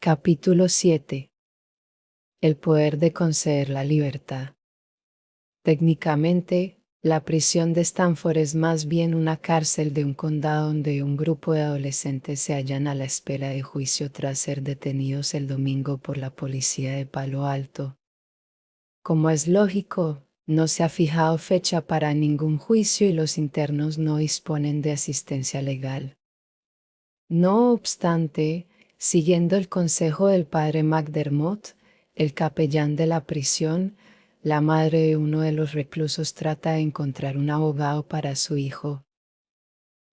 Capítulo 7. El poder de conceder la libertad. Técnicamente, la prisión de Stanford es más bien una cárcel de un condado donde un grupo de adolescentes se hallan a la espera de juicio tras ser detenidos el domingo por la policía de Palo Alto. Como es lógico, no se ha fijado fecha para ningún juicio y los internos no disponen de asistencia legal. No obstante, siguiendo el consejo del padre McDermott, el capellán de la prisión, la madre de uno de los reclusos trata de encontrar un abogado para su hijo.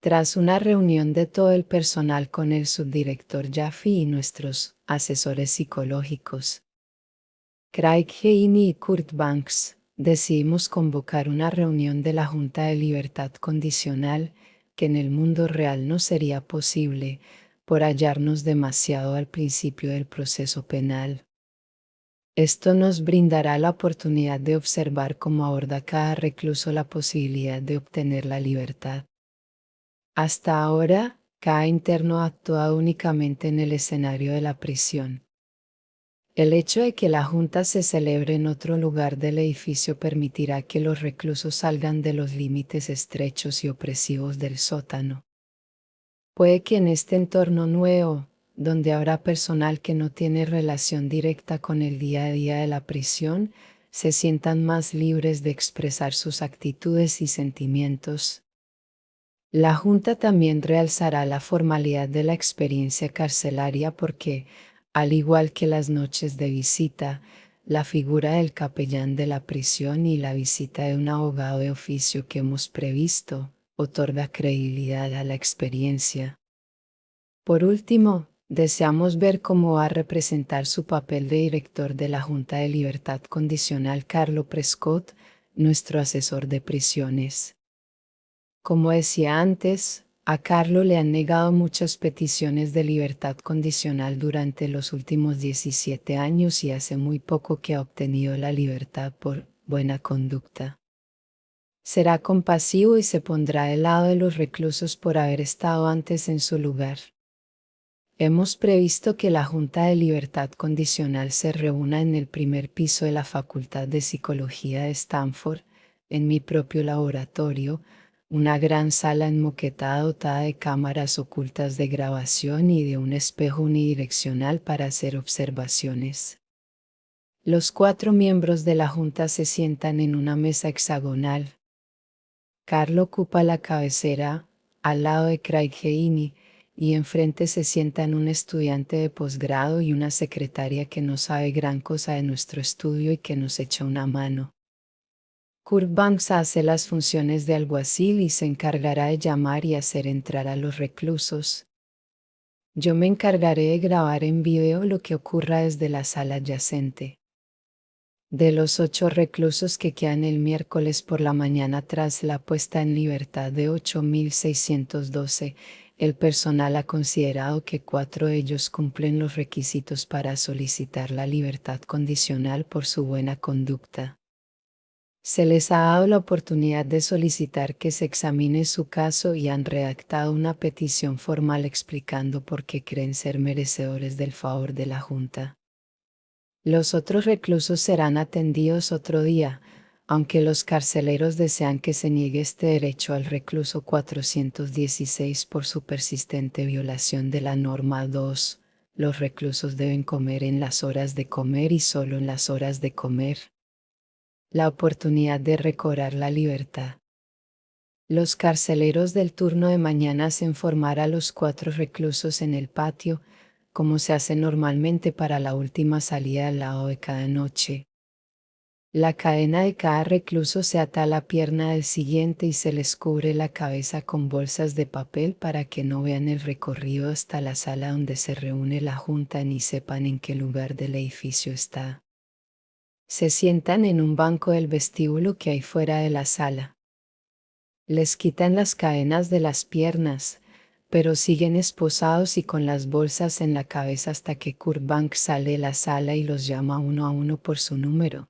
Tras una reunión de todo el personal con el subdirector Jaffe y nuestros asesores psicológicos, Craig Haney y Kurt Banks, decidimos convocar una reunión de la Junta de Libertad Condicional, que en el mundo real no sería posible, por hallarnos demasiado al principio del proceso penal. Esto nos brindará la oportunidad de observar cómo aborda cada recluso la posibilidad de obtener la libertad. Hasta ahora, cada interno ha actuado únicamente en el escenario de la prisión. El hecho de que la junta se celebre en otro lugar del edificio permitirá que los reclusos salgan de los límites estrechos y opresivos del sótano. Puede que en este entorno nuevo, donde habrá personal que no tiene relación directa con el día a día de la prisión, se sientan más libres de expresar sus actitudes y sentimientos. La Junta también realzará la formalidad de la experiencia carcelaria porque, al igual que las noches de visita, la figura del capellán de la prisión y la visita de un abogado de oficio que hemos previsto, otorga credibilidad a la experiencia. Por último, deseamos ver cómo va a representar su papel de director de la Junta de Libertad Condicional Carlo Prescott, nuestro asesor de prisiones. Como decía antes, a Carlo le han negado muchas peticiones de libertad condicional durante los últimos 17 años y hace muy poco que ha obtenido la libertad por buena conducta. Será compasivo y se pondrá del lado de los reclusos por haber estado antes en su lugar. Hemos previsto que la Junta de Libertad Condicional se reúna en el primer piso de la Facultad de Psicología de Stanford, en mi propio laboratorio, una gran sala enmoquetada dotada de cámaras ocultas de grabación y de un espejo unidireccional para hacer observaciones. Los 4 miembros de la Junta se sientan en una mesa hexagonal. Carlo ocupa la cabecera, al lado de Craig Haney, y enfrente se sientan un estudiante de posgrado y una secretaria que no sabe gran cosa de nuestro estudio y que nos echa una mano. Kurt Banks hace las funciones de alguacil y se encargará de llamar y hacer entrar a los reclusos. Yo me encargaré de grabar en video lo que ocurra desde la sala adyacente. De los 8 reclusos que quedan el miércoles por la mañana tras la puesta en libertad de 8.612, el personal ha considerado que 4 de ellos cumplen los requisitos para solicitar la libertad condicional por su buena conducta. Se les ha dado la oportunidad de solicitar que se examine su caso y han redactado una petición formal explicando por qué creen ser merecedores del favor de la Junta. Los otros reclusos serán atendidos otro día, aunque los carceleros desean que se niegue este derecho al recluso 416 por su persistente violación de la norma 2. Los reclusos deben comer en las horas de comer y solo en las horas de comer. La oportunidad de recobrar la libertad. Los carceleros del turno de mañana hacen formar a los 4 reclusos en el patio, como se hace normalmente para la última salida al lado de cada noche. La cadena de cada recluso se ata a la pierna del siguiente y se les cubre la cabeza con bolsas de papel para que no vean el recorrido hasta la sala donde se reúne la junta ni sepan en qué lugar del edificio está. Se sientan en un banco del vestíbulo que hay fuera de la sala. Les quitan las cadenas de las piernas, pero siguen esposados y con las bolsas en la cabeza hasta que Kurt Banks sale de la sala y los llama uno a uno por su número.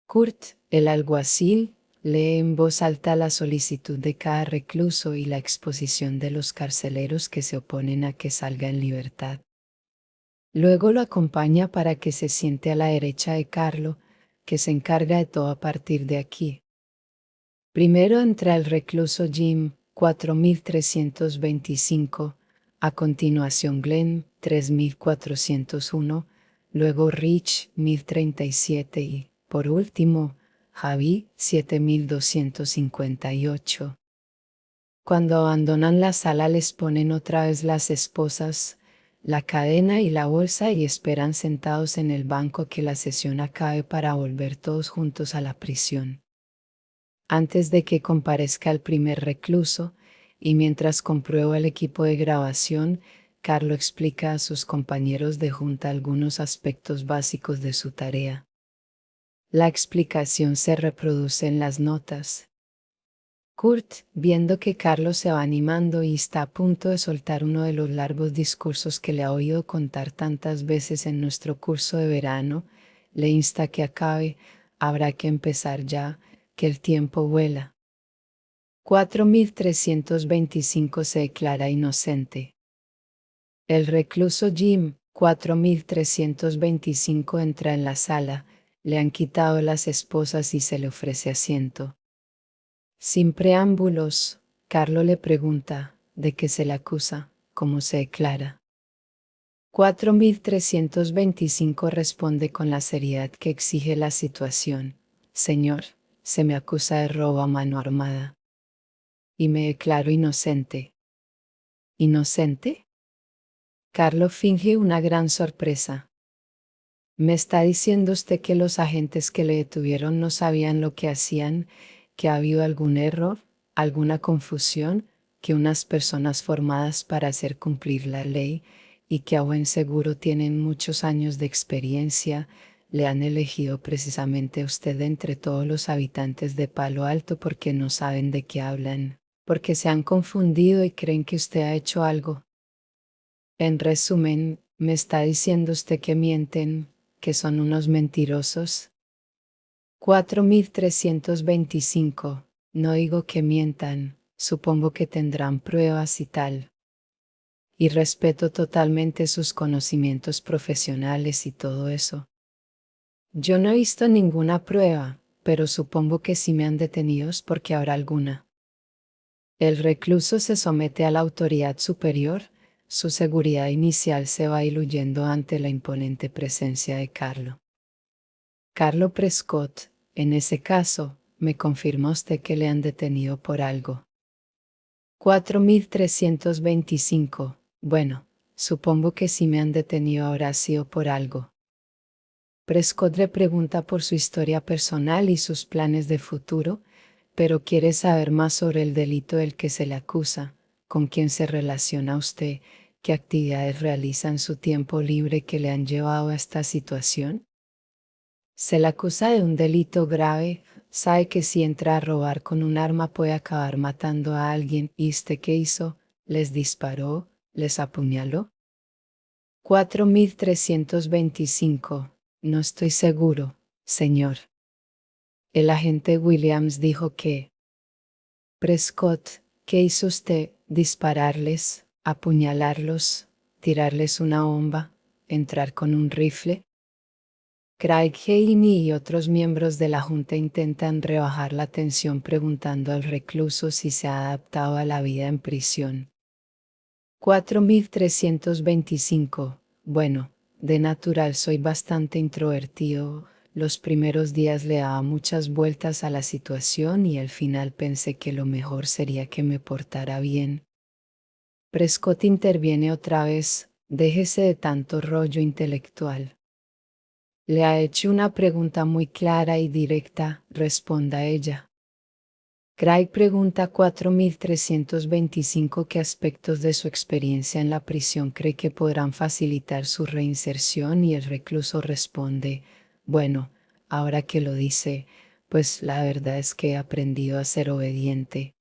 Kurt, el alguacil, lee en voz alta la solicitud de cada recluso y la exposición de los carceleros que se oponen a que salga en libertad. Luego lo acompaña para que se siente a la derecha de Carlo, que se encarga de todo a partir de aquí. Primero entra el recluso Jim, 4325, a continuación Glenn, 3401, luego Rich, 1037 y, por último, Javi, 7258. Cuando abandonan la sala les ponen otra vez las esposas, la cadena y la bolsa y esperan sentados en el banco que la sesión acabe para volver todos juntos a la prisión. Antes de que comparezca el primer recluso, y mientras comprueba el equipo de grabación, Carlo explica a sus compañeros de junta algunos aspectos básicos de su tarea. La explicación se reproduce en las notas. Kurt, viendo que Carlos se va animando y está a punto de soltar uno de los largos discursos que le ha oído contar tantas veces en nuestro curso de verano, le insta que acabe, habrá que empezar ya, que el tiempo vuela. 4325 se declara inocente. El recluso Jim, 4325 entra en la sala, le han quitado las esposas y se le ofrece asiento. Sin preámbulos, Carlo le pregunta, ¿de qué se le acusa? ¿Cómo se declara? 4325 responde con la seriedad que exige la situación. Señor, se me acusa de robo a mano armada. Y me declaro inocente. ¿Inocente? Carlo finge una gran sorpresa. ¿Me está diciendo usted que los agentes que le detuvieron no sabían lo que hacían, que ha habido algún error, alguna confusión, que unas personas formadas para hacer cumplir la ley y que a buen seguro tienen muchos años de experiencia, le han elegido precisamente a usted entre todos los habitantes de Palo Alto porque no saben de qué hablan, porque se han confundido y creen que usted ha hecho algo? En resumen, ¿me está diciendo usted que mienten, que son unos mentirosos? 4325. No digo que mientan, supongo que tendrán pruebas y tal. Y respeto totalmente sus conocimientos profesionales y todo eso. Yo no he visto ninguna prueba, pero supongo que si me han detenido es porque habrá alguna. El recluso se somete a la autoridad superior, su seguridad inicial se va diluyendo ante la imponente presencia de Carlo. Carlo Prescott, en ese caso, me confirma usted que le han detenido por algo. 4325. Bueno, supongo que si me han detenido habrá sido por algo. Prescott le pregunta por su historia personal y sus planes de futuro, pero quiere saber más sobre el delito del que se le acusa, con quién se relaciona usted, qué actividades realiza en su tiempo libre que le han llevado a esta situación. Se le acusa de un delito grave, sabe que si entra a robar con un arma puede acabar matando a alguien. ¿Y usted qué hizo? ¿Les disparó? ¿Les apuñaló? 4325. No estoy seguro, señor. El agente Williams dijo que... Prescott, ¿qué hizo usted? ¿Dispararles? ¿Apuñalarlos? ¿Tirarles una bomba? ¿Entrar con un rifle? Craig Haney y otros miembros de la Junta intentan rebajar la tensión preguntando al recluso si se ha adaptado a la vida en prisión. 4325. Bueno, de natural soy bastante introvertido. Los primeros días le daba muchas vueltas a la situación y al final pensé que lo mejor sería que me portara bien. Prescott interviene otra vez, déjese de tanto rollo intelectual. Le ha hecho una pregunta muy clara y directa, responda ella. Craig pregunta 4325 qué aspectos de su experiencia en la prisión cree que podrán facilitar su reinserción y el recluso responde, bueno, ahora que lo dice, pues la verdad es que he aprendido a ser obediente.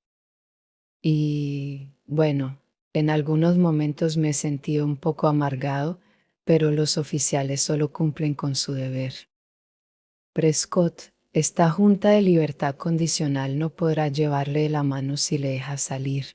Y, bueno, en algunos momentos me he sentido un poco amargado, pero los oficiales solo cumplen con su deber. Prescott, esta junta de libertad condicional no podrá llevarle de la mano si le deja salir.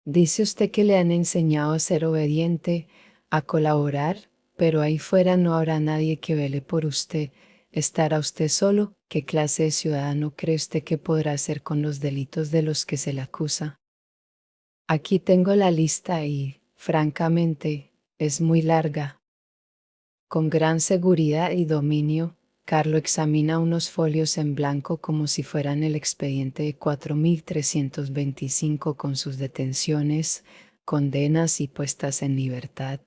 Dice usted que le han enseñado a ser obediente, a colaborar, pero ahí fuera no habrá nadie que vele por usted. ¿Estará usted solo? ¿Qué clase de ciudadano cree usted que podrá hacer con los delitos de los que se le acusa? Aquí tengo la lista y, francamente, es muy larga. Con gran seguridad y dominio, Carlo examina unos folios en blanco como si fueran el expediente de 4325 con sus detenciones, condenas y puestas en libertad.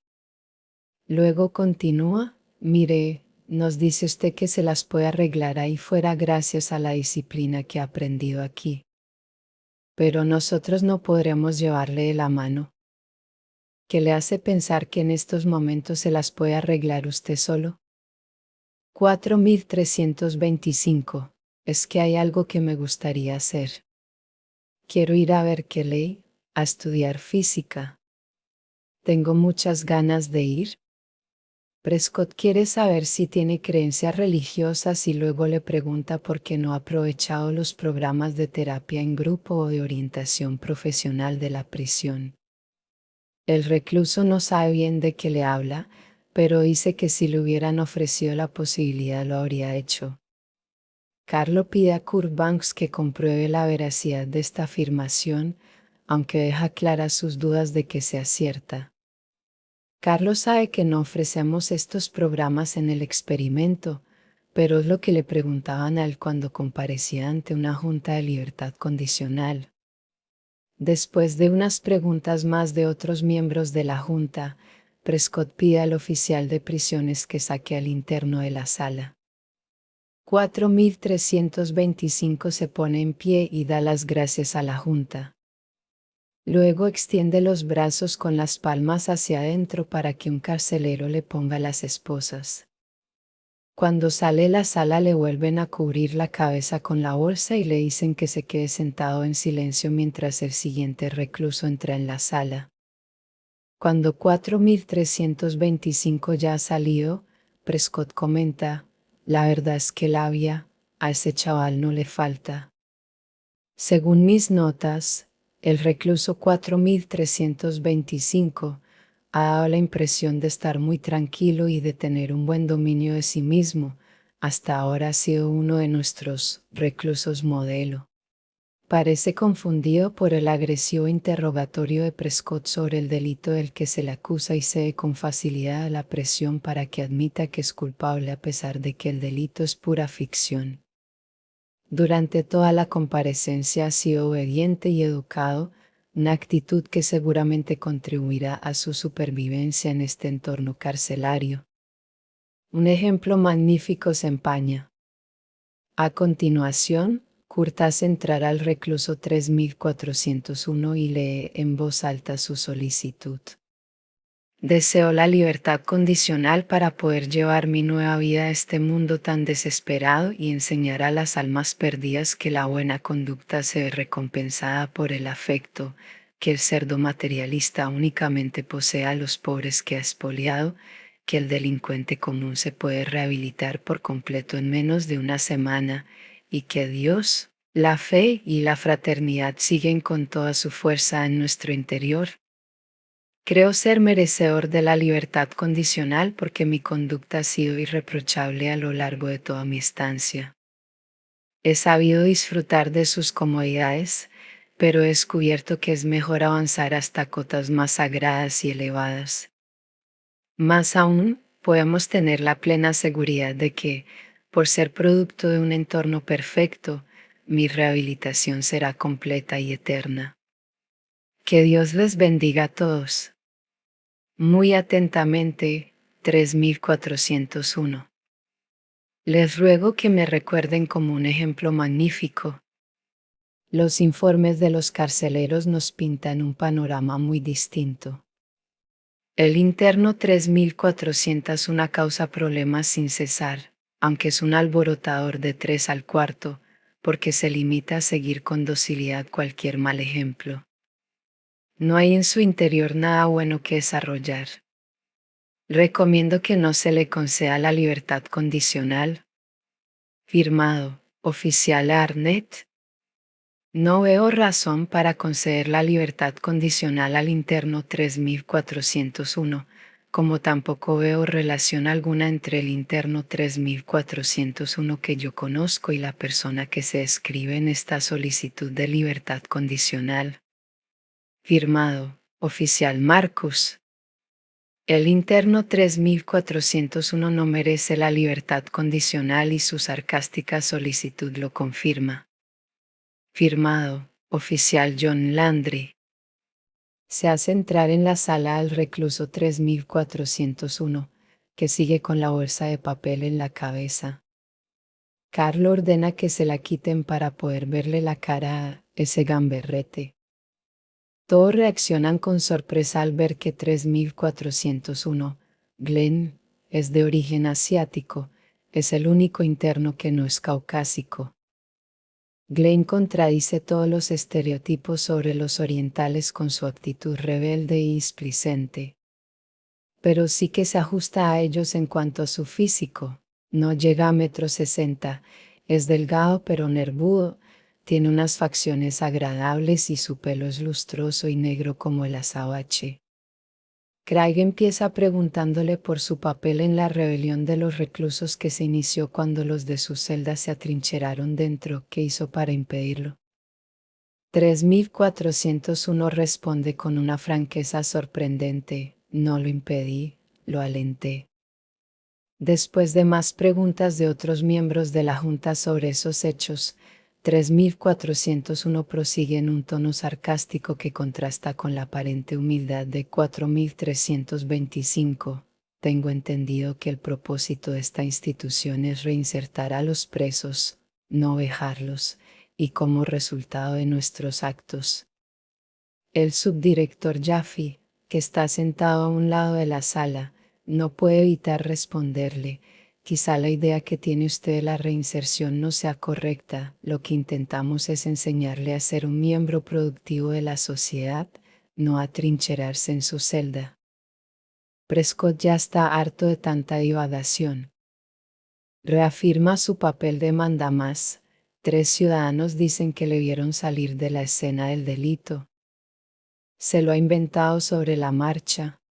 Luego continúa, mire, nos dice usted que se las puede arreglar ahí fuera gracias a la disciplina que ha aprendido aquí. Pero nosotros no podremos llevarle de la mano. ¿Qué le hace pensar que en estos momentos se las puede arreglar usted solo? 4325. Es que hay algo que me gustaría hacer. Quiero ir a Berkeley, a estudiar física. Tengo muchas ganas de ir. Prescott quiere saber si tiene creencias religiosas y luego le pregunta por qué no ha aprovechado los programas de terapia en grupo o de orientación profesional de la prisión. El recluso no sabe bien de qué le habla, pero dice que si le hubieran ofrecido la posibilidad lo habría hecho. Carlo pide a Kurt Banks que compruebe la veracidad de esta afirmación, aunque deja claras sus dudas de que sea cierta. Carlos sabe que no ofrecemos estos programas en el experimento, pero es lo que le preguntaban a él cuando comparecía ante una junta de libertad condicional. Después de unas preguntas más de otros miembros de la junta, Prescott pide al oficial de prisiones que saque al interno de la sala. 4325 se pone en pie y da las gracias a la junta. Luego extiende los brazos con las palmas hacia adentro para que un carcelero le ponga las esposas. Cuando sale de la sala le vuelven a cubrir la cabeza con la bolsa y le dicen que se quede sentado en silencio mientras el siguiente recluso entra en la sala. Cuando 4325 ya ha salido, Prescott comenta, la verdad es que labia, a ese chaval no le falta. Según mis notas, el recluso 4325 ha dado la impresión de estar muy tranquilo y de tener un buen dominio de sí mismo. Hasta ahora ha sido uno de nuestros reclusos modelo. Parece confundido por el agresivo interrogatorio de Prescott sobre el delito del que se le acusa y cede con facilidad a la presión para que admita que es culpable a pesar de que el delito es pura ficción. Durante toda la comparecencia ha sido obediente y educado, una actitud que seguramente contribuirá a su supervivencia en este entorno carcelario. Un ejemplo magnífico se empaña. A continuación, Kurt hace entrar al recluso 3401 y lee en voz alta su solicitud. Deseo la libertad condicional para poder llevar mi nueva vida a este mundo tan desesperado y enseñar a las almas perdidas que la buena conducta se ve recompensada por el afecto, que el cerdo materialista únicamente posee a los pobres que ha expoliado, que el delincuente común se puede rehabilitar por completo en menos de una semana, y que Dios, la fe y la fraternidad siguen con toda su fuerza en nuestro interior. Creo ser merecedor de la libertad condicional porque mi conducta ha sido irreprochable a lo largo de toda mi estancia. He sabido disfrutar de sus comodidades, pero he descubierto que es mejor avanzar hasta cotas más sagradas y elevadas. Más aún, podemos tener la plena seguridad de que, por ser producto de un entorno perfecto, mi rehabilitación será completa y eterna. Que Dios les bendiga a todos. Muy atentamente, 3401. Les ruego que me recuerden como un ejemplo magnífico. Los informes de los carceleros nos pintan un panorama muy distinto. El interno 3401 causa problemas sin cesar, aunque es un alborotador de 3 al cuarto, porque se limita a seguir con docilidad cualquier mal ejemplo. No hay en su interior nada bueno que desarrollar. Recomiendo que no se le conceda la libertad condicional. Firmado, Oficial Arnett. No veo razón para conceder la libertad condicional al interno 3401, como tampoco veo relación alguna entre el interno 3401 que yo conozco y la persona que se escribe en esta solicitud de libertad condicional. Firmado, oficial Marcus. El interno 3401 no merece la libertad condicional y su sarcástica solicitud lo confirma. Firmado, oficial John Landry. Se hace entrar en la sala al recluso 3401, que sigue con la bolsa de papel en la cabeza. Carlo ordena que se la quiten para poder verle la cara a ese gamberrete. Todos reaccionan con sorpresa al ver que 3401, Glenn, es de origen asiático, es el único interno que no es caucásico. Glenn contradice todos los estereotipos sobre los orientales con su actitud rebelde y displicente. Pero sí que se ajusta a ellos en cuanto a su físico. No llega a 1,60 m, es delgado pero nervudo, tiene unas facciones agradables y su pelo es lustroso y negro como el azabache. Craig empieza preguntándole por su papel en la rebelión de los reclusos que se inició cuando los de su celda se atrincheraron dentro. ¿Qué hizo para impedirlo? 3401 responde con una franqueza sorprendente: no lo impedí, lo alenté. Después de más preguntas de otros miembros de la Junta sobre esos hechos, 3401 prosigue en un tono sarcástico que contrasta con la aparente humildad de 4325. Tengo entendido que el propósito de esta institución es reinsertar a los presos, no vejarlos, y como resultado de nuestros actos. El subdirector Jaffe, que está sentado a un lado de la sala, no puede evitar responderle: quizá la idea que tiene usted de la reinserción no sea correcta. Lo que intentamos es enseñarle a ser un miembro productivo de la sociedad, no a trincherarse en su celda. Prescott ya está harto de tanta divagación. Reafirma su papel de mandamás. 3 ciudadanos dicen que le vieron salir de la escena del delito. Se lo ha inventado sobre la marcha.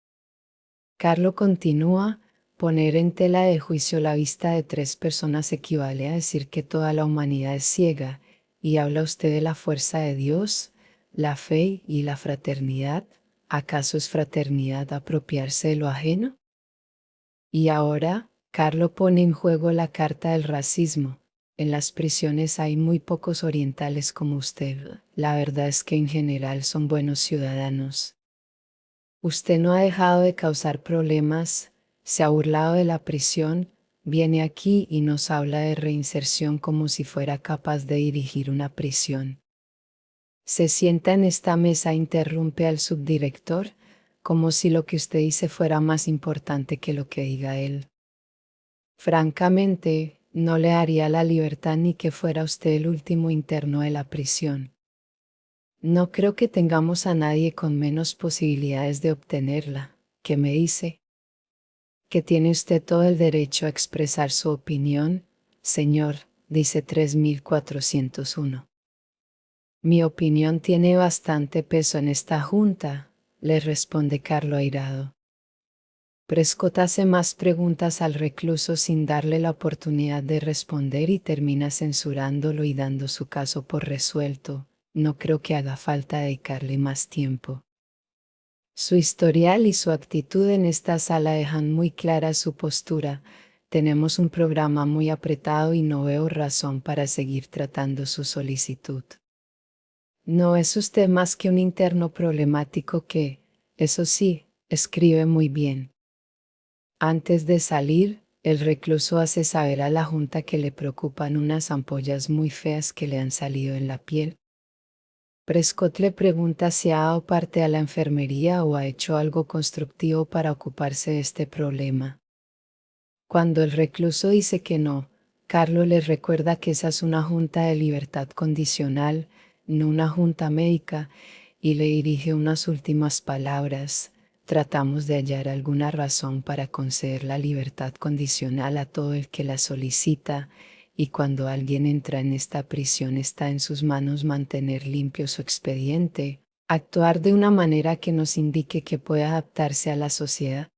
Carlo continúa: poner en tela de juicio la vista de 3 personas equivale a decir que toda la humanidad es ciega. ¿Y habla usted de la fuerza de Dios, la fe y la fraternidad? ¿Acaso es fraternidad apropiarse de lo ajeno? Y ahora, Carlo pone en juego la carta del racismo. En las prisiones hay muy pocos orientales como usted. La verdad es que en general son buenos ciudadanos. Usted no ha dejado de causar problemas, se ha burlado de la prisión, viene aquí y nos habla de reinserción como si fuera capaz de dirigir una prisión. Se sienta en esta mesa e interrumpe al subdirector, como si lo que usted dice fuera más importante que lo que diga él. Francamente, no le haría la libertad ni que fuera usted el último interno de la prisión. No creo que tengamos a nadie con menos posibilidades de obtenerla. ¿Qué me dice? Que tiene usted todo el derecho a expresar su opinión, señor, dice 3401. Mi opinión tiene bastante peso en esta junta, le responde Carlo airado. Prescott hace más preguntas al recluso sin darle la oportunidad de responder y termina censurándolo y dando su caso por resuelto. No creo que haga falta dedicarle más tiempo. Su historial y su actitud en esta sala dejan muy clara su postura. Tenemos un programa muy apretado y no veo razón para seguir tratando su solicitud. No es usted más que un interno problemático que, eso sí, escribe muy bien. Antes de salir, el recluso hace saber a la Junta que le preocupan unas ampollas muy feas que le han salido en la piel. Prescott le pregunta si ha dado parte a la enfermería o ha hecho algo constructivo para ocuparse de este problema. Cuando el recluso dice que no, Carlo le recuerda que esa es una junta de libertad condicional, no una junta médica, y le dirige unas últimas palabras: tratamos de hallar alguna razón para conceder la libertad condicional a todo el que la solicita, y cuando alguien entra en esta prisión está en sus manos mantener limpio su expediente, actuar de una manera que nos indique que puede adaptarse a la sociedad.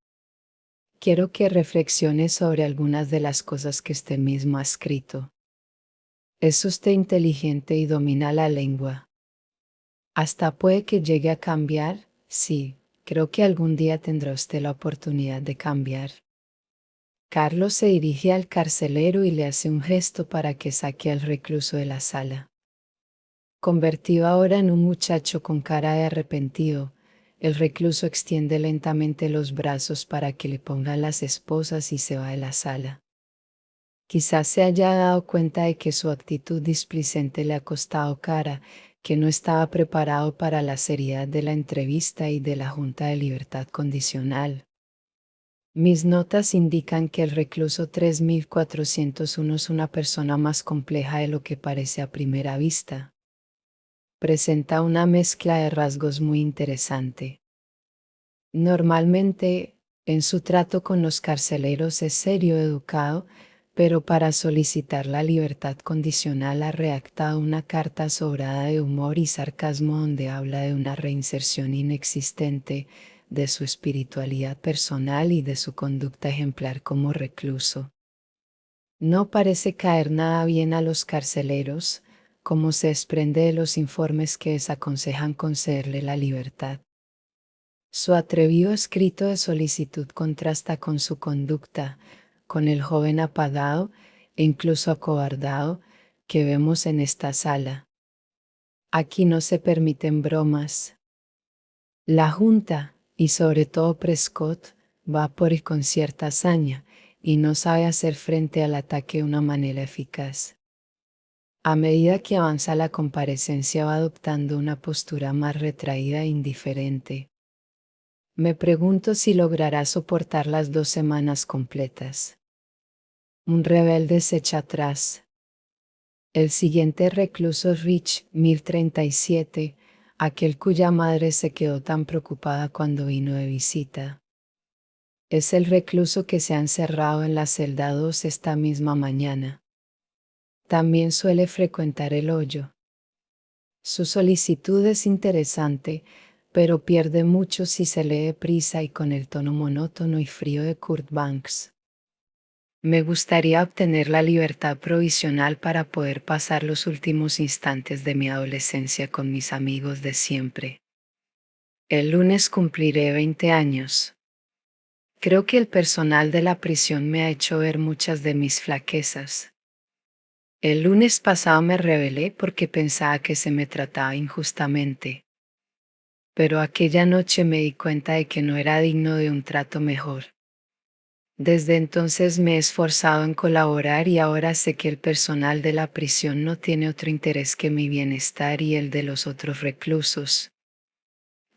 Quiero que reflexiones sobre algunas de las cosas que usted mismo ha escrito. Es usted inteligente y domina la lengua. Hasta puede que llegue a cambiar, sí, creo que algún día tendrá usted la oportunidad de cambiar. Carlos se dirige al carcelero y le hace un gesto para que saque al recluso de la sala. Convertido ahora en un muchacho con cara de arrepentido, el recluso extiende lentamente los brazos para que le pongan las esposas y se va de la sala. Quizás se haya dado cuenta de que su actitud displicente le ha costado cara, que no estaba preparado para la seriedad de la entrevista y de la Junta de Libertad Condicional. Mis notas indican que el recluso 3401 es una persona más compleja de lo que parece a primera vista. Presenta una mezcla de rasgos muy interesante. Normalmente, en su trato con los carceleros es serio, educado, pero para solicitar la libertad condicional ha redactado una carta sobrada de humor y sarcasmo donde habla de una reinserción inexistente, de su espiritualidad personal y de su conducta ejemplar como recluso. No parece caer nada bien a los carceleros, como se desprende de los informes que desaconsejan concederle la libertad. Su atrevido escrito de solicitud contrasta con su conducta, con el joven apagado e incluso acobardado que vemos en esta sala. Aquí no se permiten bromas. La Junta, y sobre todo Prescott, va por y con cierta hazaña y no sabe hacer frente al ataque de una manera eficaz. A medida que avanza la comparecencia va adoptando una postura más retraída e indiferente. Me pregunto si logrará soportar las 2 semanas completas. Un rebelde se echa atrás. El siguiente recluso es Rich 1037, aquel cuya madre se quedó tan preocupada cuando vino de visita. Es el recluso que se ha encerrado en la celda 2 esta misma mañana. También suele frecuentar el hoyo. Su solicitud es interesante, pero pierde mucho si se lee deprisa y con el tono monótono y frío de Kurt Banks. Me gustaría obtener la libertad provisional para poder pasar los últimos instantes de mi adolescencia con mis amigos de siempre. El lunes cumpliré 20 años. Creo que el personal de la prisión me ha hecho ver muchas de mis flaquezas. El lunes pasado me rebelé porque pensaba que se me trataba injustamente. Pero aquella noche me di cuenta de que no era digno de un trato mejor. Desde entonces me he esforzado en colaborar y ahora sé que el personal de la prisión no tiene otro interés que mi bienestar y el de los otros reclusos.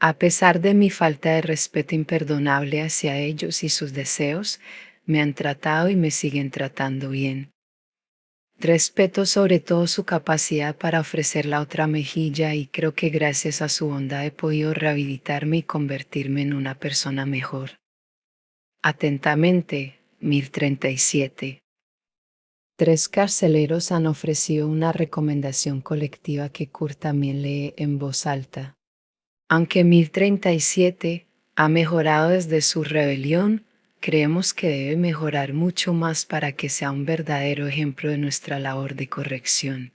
A pesar de mi falta de respeto imperdonable hacia ellos y sus deseos, me han tratado y me siguen tratando bien. Respeto sobre todo su capacidad para ofrecer la otra mejilla y creo que gracias a su bondad he podido rehabilitarme y convertirme en una persona mejor. Atentamente, 1037. 3 carceleros han ofrecido una recomendación colectiva que Kurt también lee en voz alta. Aunque 1037 ha mejorado desde su rebelión, creemos que debe mejorar mucho más para que sea un verdadero ejemplo de nuestra labor de corrección.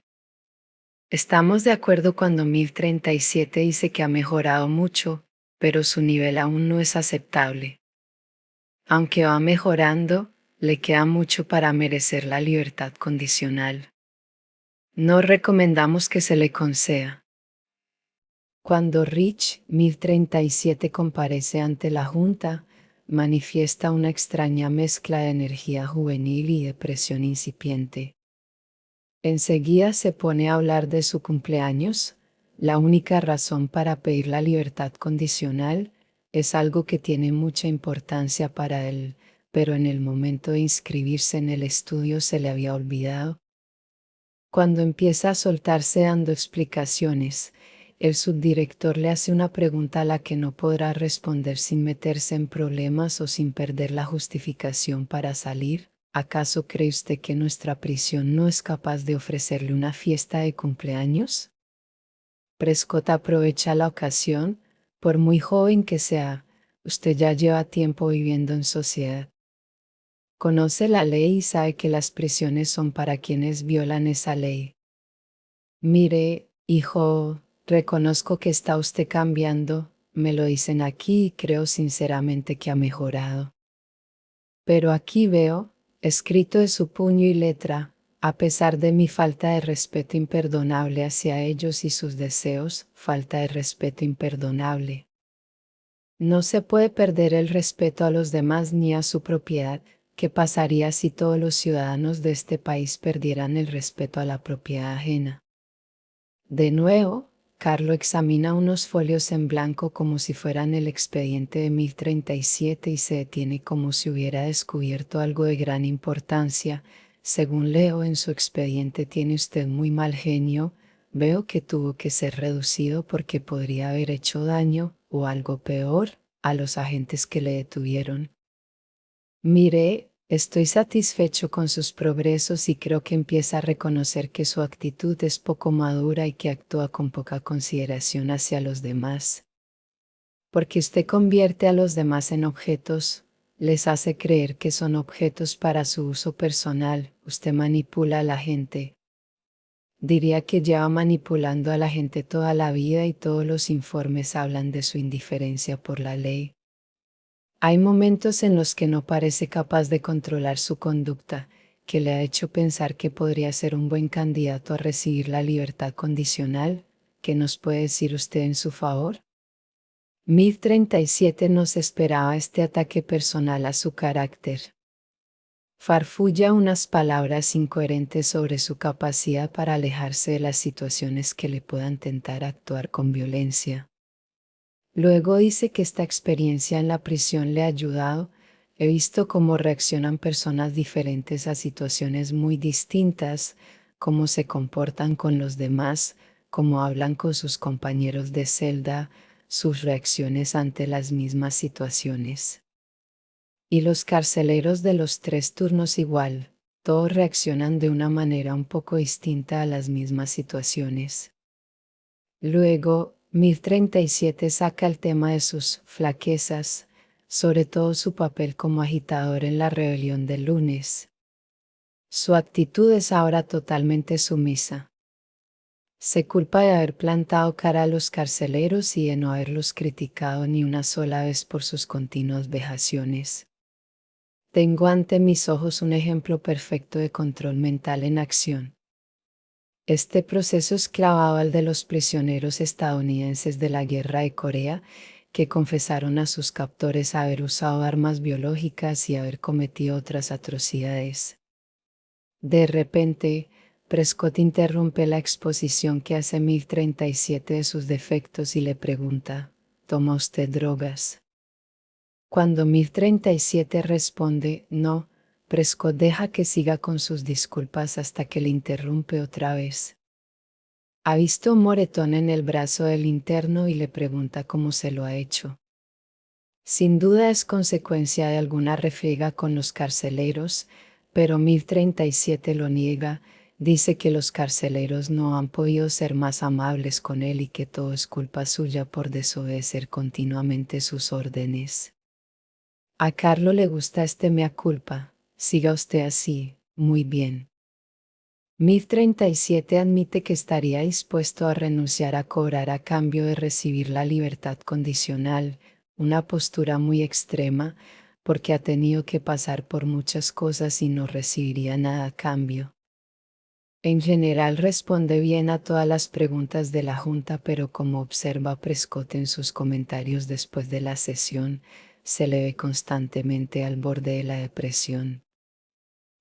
Estamos de acuerdo cuando 1037 dice que ha mejorado mucho, pero su nivel aún no es aceptable. Aunque va mejorando, le queda mucho para merecer la libertad condicional. No recomendamos que se le conceda. Cuando Rich 1037 comparece ante la Junta, manifiesta una extraña mezcla de energía juvenil y depresión incipiente. Enseguida se pone a hablar de su cumpleaños. La única razón para pedir la libertad condicional es algo que tiene mucha importancia para él, pero en el momento de inscribirse en el estudio se le había olvidado. Cuando empieza a soltarse dando explicaciones, el subdirector le hace una pregunta a la que no podrá responder sin meterse en problemas o sin perder la justificación para salir. ¿Acaso cree usted que nuestra prisión no es capaz de ofrecerle una fiesta de cumpleaños? Prescott aprovecha la ocasión, por muy joven que sea, usted ya lleva tiempo viviendo en sociedad. Conoce la ley y sabe que las prisiones son para quienes violan esa ley. Mire, hijo, reconozco que está usted cambiando, me lo dicen aquí y creo sinceramente que ha mejorado. Pero aquí veo, escrito de su puño y letra, a pesar de mi falta de respeto imperdonable hacia ellos y sus deseos, falta de respeto imperdonable. No se puede perder el respeto a los demás ni a su propiedad. ¿Qué pasaría si todos los ciudadanos de este país perdieran el respeto a la propiedad ajena? De nuevo, Carlo examina unos folios en blanco como si fueran el expediente de 1037 y se detiene como si hubiera descubierto algo de gran importancia. Según leo en su expediente, tiene usted muy mal genio. Veo que tuvo que ser reducido porque podría haber hecho daño, o algo peor, a los agentes que le detuvieron. Mire, estoy satisfecho con sus progresos y creo que empieza a reconocer que su actitud es poco madura y que actúa con poca consideración hacia los demás. Porque usted convierte a los demás en objetos, les hace creer que son objetos para su uso personal, usted manipula a la gente. Diría que lleva manipulando a la gente toda la vida y todos los informes hablan de su indiferencia por la ley. Hay momentos en los que no parece capaz de controlar su conducta, que le ha hecho pensar que podría ser un buen candidato a recibir la libertad condicional. ¿Qué nos puede decir usted en su favor? 1037 nos esperaba este ataque personal a su carácter. Farfulla unas palabras incoherentes sobre su capacidad para alejarse de las situaciones que le puedan tentar a actuar con violencia. Luego dice que esta experiencia en la prisión le ha ayudado. He visto cómo reaccionan personas diferentes a situaciones muy distintas, cómo se comportan con los demás, cómo hablan con sus compañeros de celda, sus reacciones ante las mismas situaciones. Y los carceleros de los 3 turnos igual, todos reaccionan de una manera un poco distinta a las mismas situaciones. Luego, 1037 saca el tema de sus flaquezas, sobre todo su papel como agitador en la rebelión del lunes. Su actitud es ahora totalmente sumisa. Se culpa de haber plantado cara a los carceleros y de no haberlos criticado ni una sola vez por sus continuas vejaciones. Tengo ante mis ojos un ejemplo perfecto de control mental en acción. Este proceso es clavado al de los prisioneros estadounidenses de la Guerra de Corea, que confesaron a sus captores haber usado armas biológicas y haber cometido otras atrocidades. De repente, Prescott interrumpe la exposición que hace 1037 de sus defectos y le pregunta, ¿toma usted drogas? Cuando 1037 responde, no, Prescott deja que siga con sus disculpas hasta que le interrumpe otra vez. Ha visto un moretón en el brazo del interno y le pregunta cómo se lo ha hecho. Sin duda es consecuencia de alguna refriega con los carceleros, pero 1037 lo niega, dice que los carceleros no han podido ser más amables con él y que todo es culpa suya por desobedecer continuamente sus órdenes. A Carlo le gusta este mea culpa, siga usted así, muy bien. 1037 admite que estaría dispuesto a renunciar a cobrar a cambio de recibir la libertad condicional, una postura muy extrema, porque ha tenido que pasar por muchas cosas y no recibiría nada a cambio. En general responde bien a todas las preguntas de la Junta, pero como observa Prescott en sus comentarios después de la sesión, se le ve constantemente al borde de la depresión.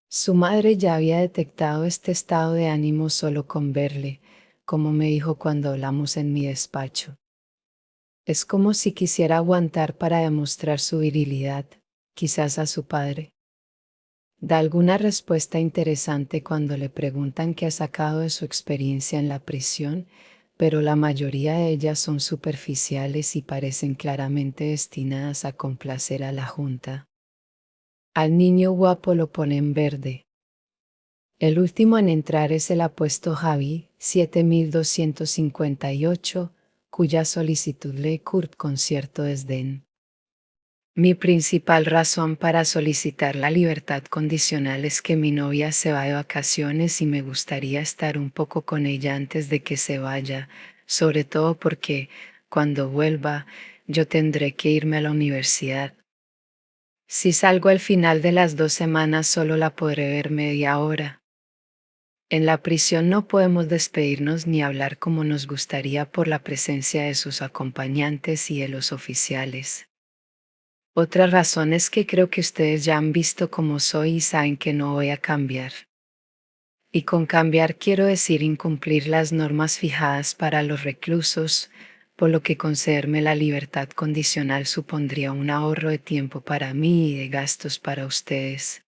Su madre ya había detectado este estado de ánimo solo con verle, como me dijo cuando hablamos en mi despacho. Es como si quisiera aguantar para demostrar su virilidad, quizás a su padre. Da alguna respuesta interesante cuando le preguntan qué ha sacado de su experiencia en la prisión, pero la mayoría de ellas son superficiales y parecen claramente destinadas a complacer a la Junta. Al niño guapo lo pone en verde. El último en entrar es el apuesto Javi, 7258, cuya solicitud lee Kurt con cierto desdén. Mi principal razón para solicitar la libertad condicional es que mi novia se va de vacaciones y me gustaría estar un poco con ella antes de que se vaya, sobre todo porque, cuando vuelva, yo tendré que irme a la universidad. Si salgo al final de las 2 semanas solo la podré ver media hora. En la prisión no podemos despedirnos ni hablar como nos gustaría por la presencia de sus acompañantes y de los oficiales. Otra razón es que creo que ustedes ya han visto cómo soy y saben que no voy a cambiar. Y con cambiar quiero decir incumplir las normas fijadas para los reclusos, por lo que concederme la libertad condicional supondría un ahorro de tiempo para mí y de gastos para ustedes.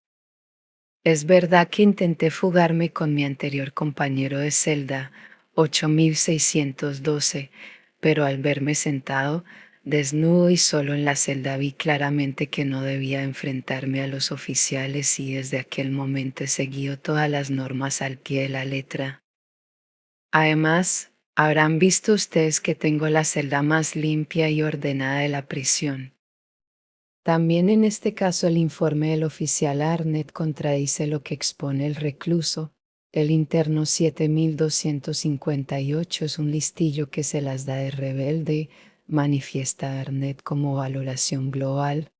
Es verdad que intenté fugarme con mi anterior compañero de celda, 8612, pero al verme sentado, desnudo y solo en la celda vi claramente que no debía enfrentarme a los oficiales y desde aquel momento he seguido todas las normas al pie de la letra. Además, habrán visto ustedes que tengo la celda más limpia y ordenada de la prisión. También en este caso el informe del oficial Arnett contradice lo que expone el recluso. El interno 7258 es un listillo que se las da de rebelde, manifiesta Arnett como valoración global.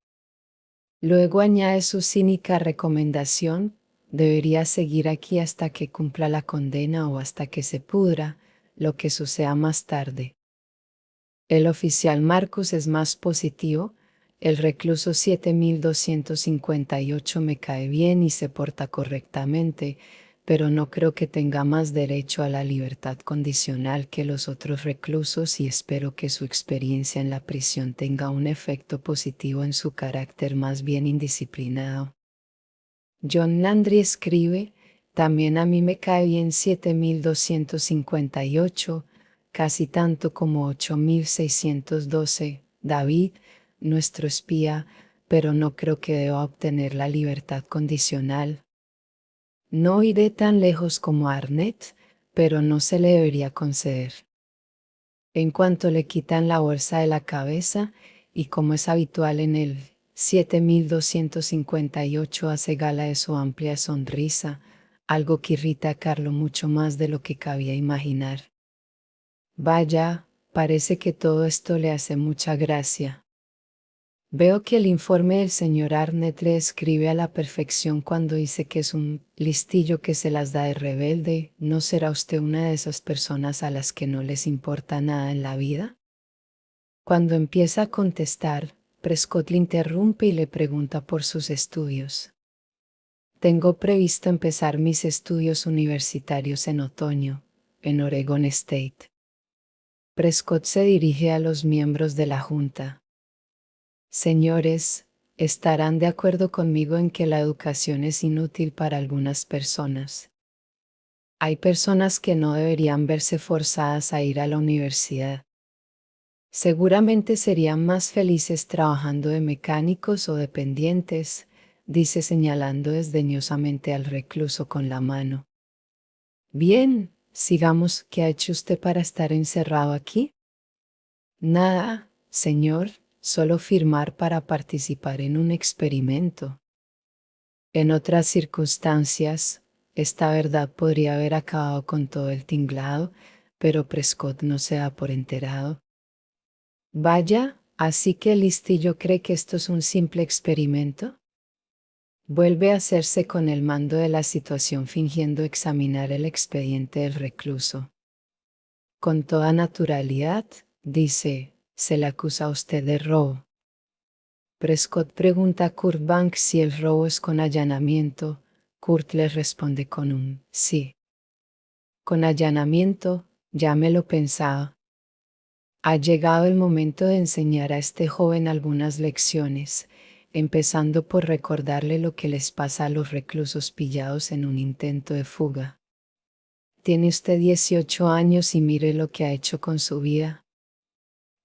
Luego añade su cínica recomendación: debería seguir aquí hasta que cumpla la condena o hasta que se pudra, lo que suceda más tarde. El oficial Marcus es más positivo: el recluso 7258 me cae bien y se porta correctamente, pero no creo que tenga más derecho a la libertad condicional que los otros reclusos y espero que su experiencia en la prisión tenga un efecto positivo en su carácter más bien indisciplinado. John Landry escribe: también a mí me cae bien 7258, casi tanto como 8612, David, nuestro espía, pero no creo que deba obtener la libertad condicional. No iré tan lejos como Arnett, pero no se le debería conceder. En cuanto le quitan la bolsa de la cabeza, y como es habitual en él, 7258 hace gala de su amplia sonrisa, algo que irrita a Carlo mucho más de lo que cabía imaginar. Vaya, parece que todo esto le hace mucha gracia. Veo que el informe del señor Arnett le escribe a la perfección cuando dice que es un listillo que se las da de rebelde. ¿No será usted una de esas personas a las que no les importa nada en la vida? Cuando empieza a contestar, Prescott le interrumpe y le pregunta por sus estudios. Tengo previsto empezar mis estudios universitarios en otoño, en Oregon State. Prescott se dirige a los miembros de la junta. Señores, estarán de acuerdo conmigo en que la educación es inútil para algunas personas. Hay personas que no deberían verse forzadas a ir a la universidad. Seguramente serían más felices trabajando de mecánicos o dependientes, dice señalando desdeñosamente al recluso con la mano. Bien, sigamos. ¿Qué ha hecho usted para estar encerrado aquí? Nada, señor, solo firmar para participar en un experimento. En otras circunstancias, esta verdad podría haber acabado con todo el tinglado, pero Prescott no se da por enterado. Vaya, así que el listillo cree que esto es un simple experimento. Vuelve a hacerse con el mando de la situación fingiendo examinar el expediente del recluso. Con toda naturalidad, dice, se le acusa a usted de robo. Prescott pregunta a Kurt Banks si el robo es con allanamiento. Kurt le responde con un sí. Con allanamiento, ya me lo pensaba. Ha llegado el momento de enseñar a este joven algunas lecciones, empezando por recordarle lo que les pasa a los reclusos pillados en un intento de fuga. Tiene usted 18 años y mire lo que ha hecho con su vida.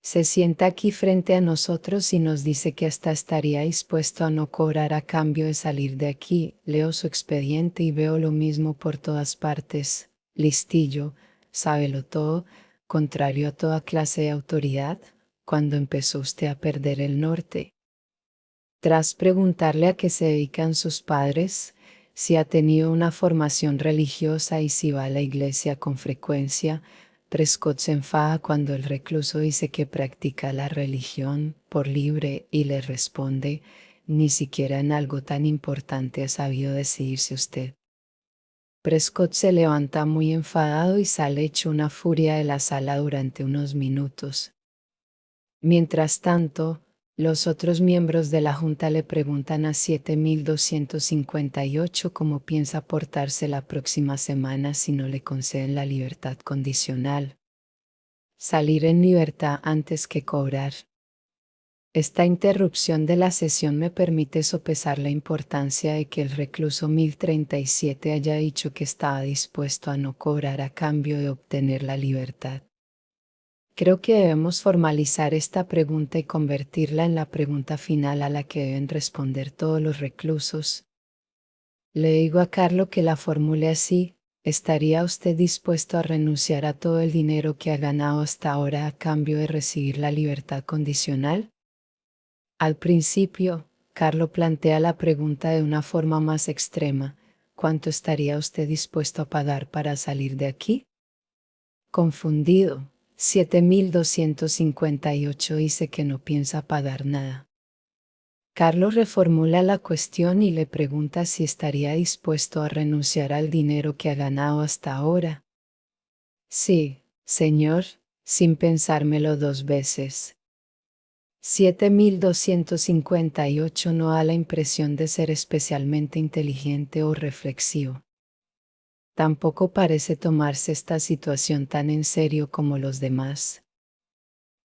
Se sienta aquí frente a nosotros y nos dice que hasta estaría dispuesto a no cobrar a cambio de salir de aquí. Leo su expediente y veo lo mismo por todas partes. Listillo, sábelo todo, contrario a toda clase de autoridad. ¿Cuándo empezó usted a perder el norte? Tras preguntarle a qué se dedican sus padres, si ha tenido una formación religiosa y si va a la iglesia con frecuencia, Prescott se enfada cuando el recluso dice que practica la religión por libre y le responde, ni siquiera en algo tan importante ha sabido decidirse usted. Prescott se levanta muy enfadado y sale hecho una furia de la sala durante unos minutos. Mientras tanto, los otros miembros de la Junta le preguntan a 7258 cómo piensa portarse la próxima semana si no le conceden la libertad condicional. Salir en libertad antes que cobrar. Esta interrupción de la sesión me permite sopesar la importancia de que el recluso 1037 haya dicho que estaba dispuesto a no cobrar a cambio de obtener la libertad. Creo que debemos formalizar esta pregunta y convertirla en la pregunta final a la que deben responder todos los reclusos. Le digo a Carlo que la formule así: ¿estaría usted dispuesto a renunciar a todo el dinero que ha ganado hasta ahora a cambio de recibir la libertad condicional? Al principio, Carlo plantea la pregunta de una forma más extrema: ¿cuánto estaría usted dispuesto a pagar para salir de aquí? Confundido, 7258 dice que no piensa pagar nada. Carlos reformula la cuestión y le pregunta si estaría dispuesto a renunciar al dinero que ha ganado hasta ahora. Sí, señor, sin pensármelo dos veces. 7258 no da la impresión de ser especialmente inteligente o reflexivo. Tampoco parece tomarse esta situación tan en serio como los demás.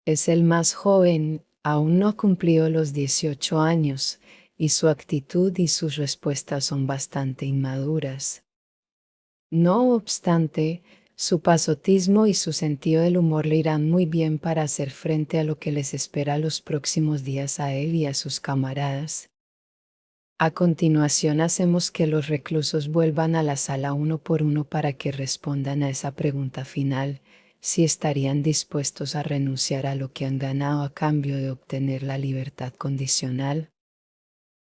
Es el más joven, aún no ha cumplido los 18 años, y su actitud y sus respuestas son bastante inmaduras. No obstante, su pasotismo y su sentido del humor le irán muy bien para hacer frente a lo que les espera los próximos días a él y a sus camaradas. A continuación hacemos que los reclusos vuelvan a la sala uno por uno para que respondan a esa pregunta final, si estarían dispuestos a renunciar a lo que han ganado a cambio de obtener la libertad condicional.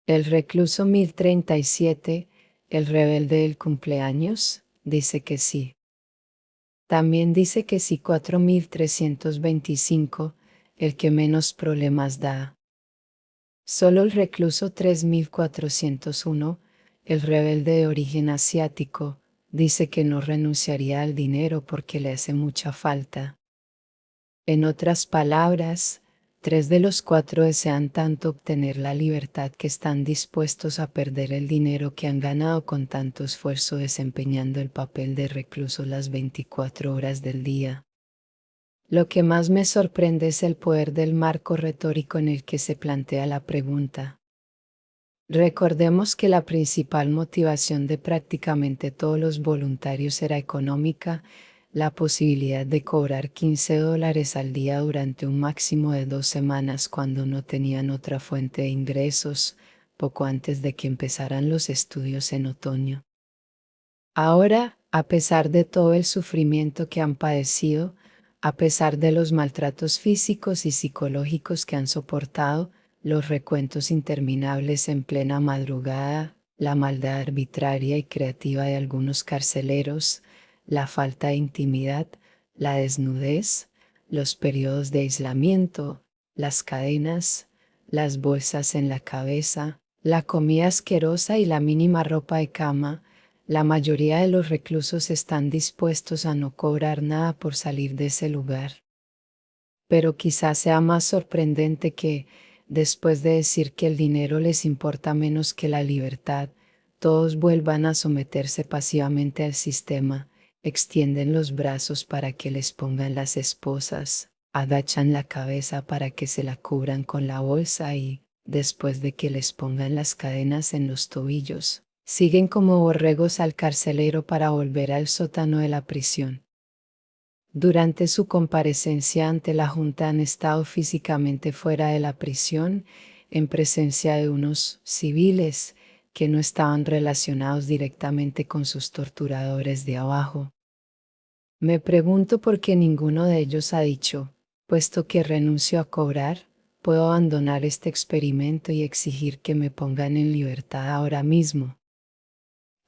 El recluso 1037, el rebelde del cumpleaños, dice que sí. También dice que sí 4325, el que menos problemas da. Solo el recluso 3401, el rebelde de origen asiático, dice que no renunciaría al dinero porque le hace mucha falta. En otras palabras, 3 de los 4 desean tanto obtener la libertad que están dispuestos a perder el dinero que han ganado con tanto esfuerzo desempeñando el papel de recluso las 24 horas del día. Lo que más me sorprende es el poder del marco retórico en el que se plantea la pregunta. Recordemos que la principal motivación de prácticamente todos los voluntarios era económica, la posibilidad de cobrar $15 al día durante un máximo de 2 semanas cuando no tenían otra fuente de ingresos, poco antes de que empezaran los estudios en otoño. Ahora, a pesar de todo el sufrimiento que han padecido, a pesar de los maltratos físicos y psicológicos que han soportado, los recuentos interminables en plena madrugada, la maldad arbitraria y creativa de algunos carceleros, la falta de intimidad, la desnudez, los periodos de aislamiento, las cadenas, las bolsas en la cabeza, la comida asquerosa y la mínima ropa de cama, la mayoría de los reclusos están dispuestos a no cobrar nada por salir de ese lugar. Pero quizás sea más sorprendente que, después de decir que el dinero les importa menos que la libertad, todos vuelvan a someterse pasivamente al sistema, extienden los brazos para que les pongan las esposas, agachan la cabeza para que se la cubran con la bolsa y, después de que les pongan las cadenas en los tobillos, siguen como borregos al carcelero para volver al sótano de la prisión. Durante su comparecencia ante la Junta han estado físicamente fuera de la prisión, en presencia de unos civiles que no estaban relacionados directamente con sus torturadores de abajo. Me pregunto por qué ninguno de ellos ha dicho, puesto que renunció a cobrar, puedo abandonar este experimento y exigir que me pongan en libertad ahora mismo.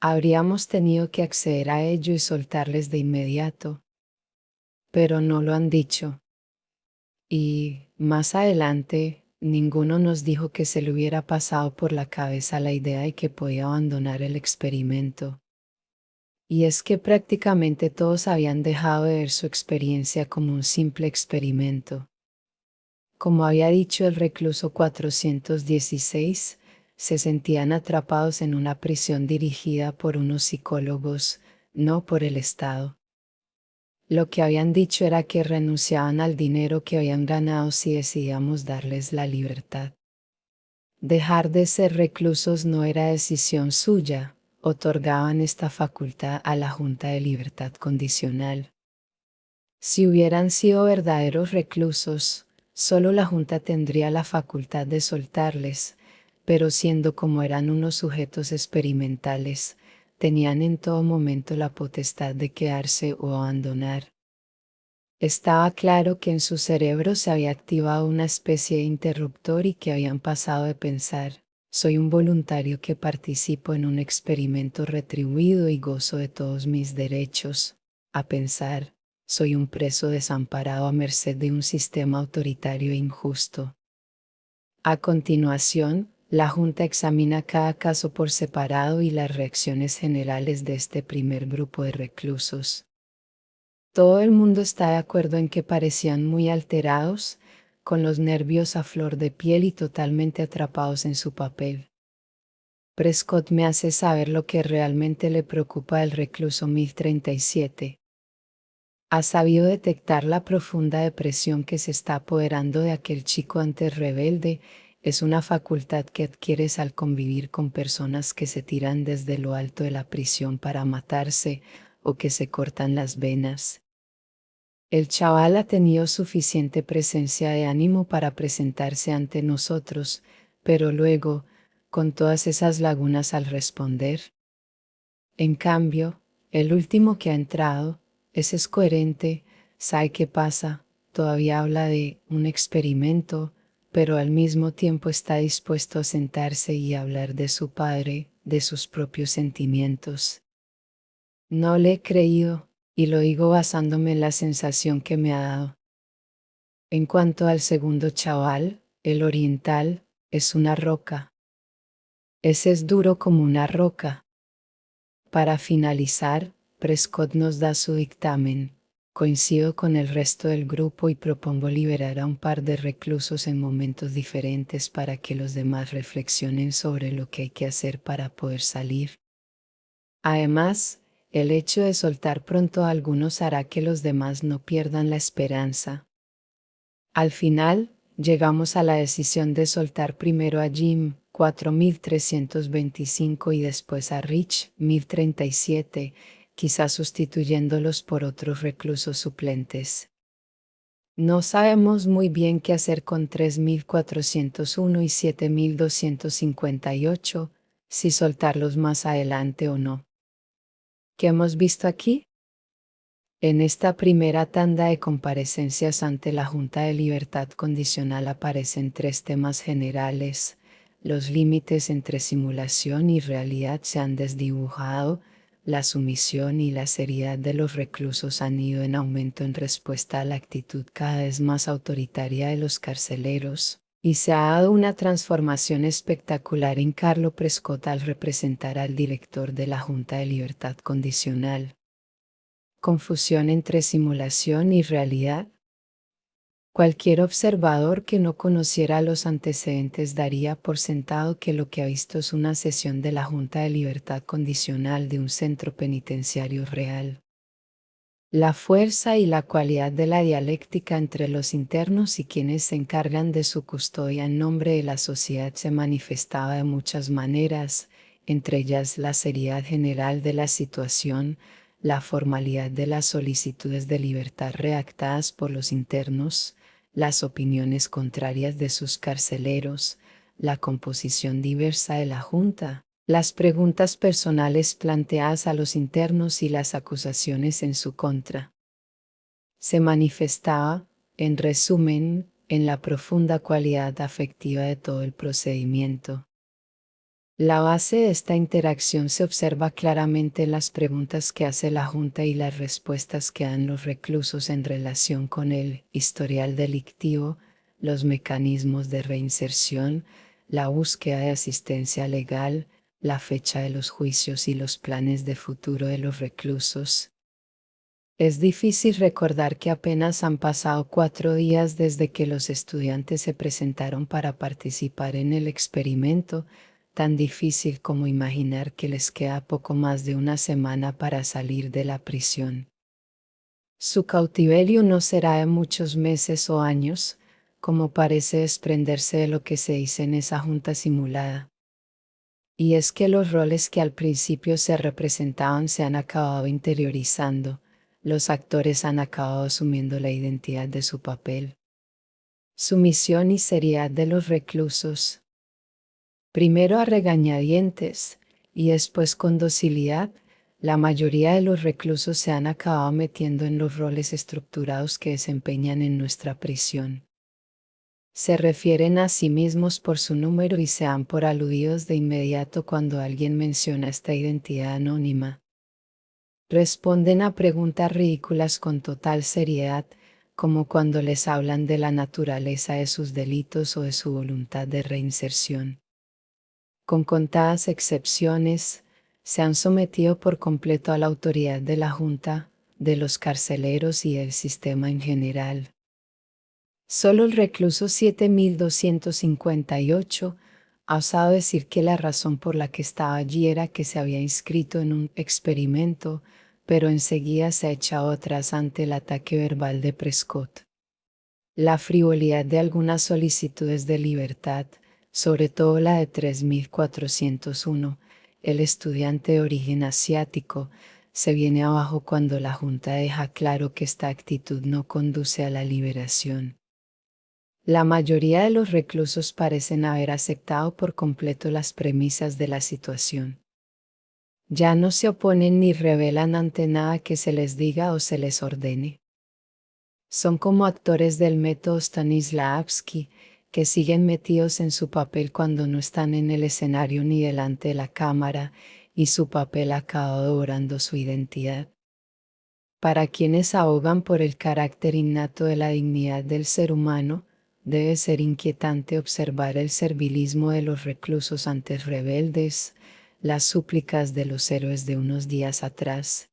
Habríamos tenido que acceder a ello y soltarles de inmediato, pero no lo han dicho. Y, más adelante, ninguno nos dijo que se le hubiera pasado por la cabeza la idea de que podía abandonar el experimento. Y es que prácticamente todos habían dejado de ver su experiencia como un simple experimento. Como había dicho el recluso 416, se sentían atrapados en una prisión dirigida por unos psicólogos, no por el Estado. Lo que habían dicho era que renunciaban al dinero que habían ganado si decidíamos darles la libertad. Dejar de ser reclusos no era decisión suya, otorgaban esta facultad a la Junta de Libertad Condicional. Si hubieran sido verdaderos reclusos, solo la Junta tendría la facultad de soltarles, pero siendo como eran unos sujetos experimentales, tenían en todo momento la potestad de quedarse o abandonar. Estaba claro que en su cerebro se había activado una especie de interruptor y que habían pasado de pensar, soy un voluntario que participo en un experimento retribuido y gozo de todos mis derechos, a pensar, soy un preso desamparado a merced de un sistema autoritario e injusto. A continuación, la Junta examina cada caso por separado y las reacciones generales de este primer grupo de reclusos. Todo el mundo está de acuerdo en que parecían muy alterados, con los nervios a flor de piel y totalmente atrapados en su papel. Prescott me hace saber lo que realmente le preocupa al recluso 1037. Ha sabido detectar la profunda depresión que se está apoderando de aquel chico antes rebelde. Es una facultad que adquieres al convivir con personas que se tiran desde lo alto de la prisión para matarse o que se cortan las venas. El chaval ha tenido suficiente presencia de ánimo para presentarse ante nosotros, pero luego, con todas esas lagunas al responder. En cambio, el último que ha entrado, ese es coherente, sabe qué pasa, todavía habla de un experimento, pero al mismo tiempo está dispuesto a sentarse y hablar de su padre, de sus propios sentimientos. No le he creído, y lo digo basándome en la sensación que me ha dado. En cuanto al segundo chaval, el oriental, es una roca. Ese es duro como una roca. Para finalizar, Prescott nos da su dictamen. Coincido con el resto del grupo y propongo liberar a un par de reclusos en momentos diferentes para que los demás reflexionen sobre lo que hay que hacer para poder salir. Además, el hecho de soltar pronto a algunos hará que los demás no pierdan la esperanza. Al final, llegamos a la decisión de soltar primero a Jim, 4325 y después a Rich, 1037, quizás sustituyéndolos por otros reclusos suplentes. No sabemos muy bien qué hacer con 3401 y 7258, si soltarlos más adelante o no. ¿Qué hemos visto aquí? En esta primera tanda de comparecencias ante la Junta de Libertad Condicional aparecen tres temas generales. Los límites entre simulación y realidad se han desdibujado, la sumisión y la seriedad de los reclusos han ido en aumento en respuesta a la actitud cada vez más autoritaria de los carceleros, y se ha dado una transformación espectacular en Carlo Prescott al representar al director de la Junta de Libertad Condicional. Confusión entre simulación y realidad. Cualquier observador que no conociera los antecedentes daría por sentado que lo que ha visto es una sesión de la Junta de Libertad Condicional de un centro penitenciario real. La fuerza y la cualidad de la dialéctica entre los internos y quienes se encargan de su custodia en nombre de la sociedad se manifestaba de muchas maneras, entre ellas la seriedad general de la situación, la formalidad de las solicitudes de libertad redactadas por los internos, las opiniones contrarias de sus carceleros, la composición diversa de la Junta, las preguntas personales planteadas a los internos y las acusaciones en su contra. Se manifestaba, en resumen, en la profunda cualidad afectiva de todo el procedimiento. La base de esta interacción se observa claramente en las preguntas que hace la Junta y las respuestas que dan los reclusos en relación con el historial delictivo, los mecanismos de reinserción, la búsqueda de asistencia legal, la fecha de los juicios y los planes de futuro de los reclusos. Es difícil recordar que apenas han pasado 4 días desde que los estudiantes se presentaron para participar en el experimento, tan difícil como imaginar que les queda poco más de una semana para salir de la prisión. Su cautiverio no será de muchos meses o años, como parece desprenderse de lo que se dice en esa junta simulada. Y es que los roles que al principio se representaban se han acabado interiorizando. Los actores han acabado asumiendo la identidad de su papel. Sumisión y seriedad de los reclusos. Primero a regañadientes y después con docilidad, la mayoría de los reclusos se han acabado metiendo en los roles estructurados que desempeñan en nuestra prisión. Se refieren a sí mismos por su número y se dan por aludidos de inmediato cuando alguien menciona esta identidad anónima. Responden a preguntas ridículas con total seriedad, como cuando les hablan de la naturaleza de sus delitos o de su voluntad de reinserción. Con contadas excepciones, se han sometido por completo a la autoridad de la Junta, de los carceleros y del sistema en general. Solo el recluso 7258 ha osado decir que la razón por la que estaba allí era que se había inscrito en un experimento, pero enseguida se ha echado atrás ante el ataque verbal de Prescott. La frivolidad de algunas solicitudes de libertad, sobre todo la de 3401, el estudiante de origen asiático, se viene abajo cuando la Junta deja claro que esta actitud no conduce a la liberación. La mayoría de los reclusos parecen haber aceptado por completo las premisas de la situación. Ya no se oponen ni rebelan ante nada que se les diga o se les ordene. Son como actores del método Stanislavski, que siguen metidos en su papel cuando no están en el escenario ni delante de la cámara, y su papel acaba devorando su identidad. Para quienes abogan por el carácter innato de la dignidad del ser humano, debe ser inquietante observar el servilismo de los reclusos antes rebeldes, las súplicas de los héroes de unos días atrás.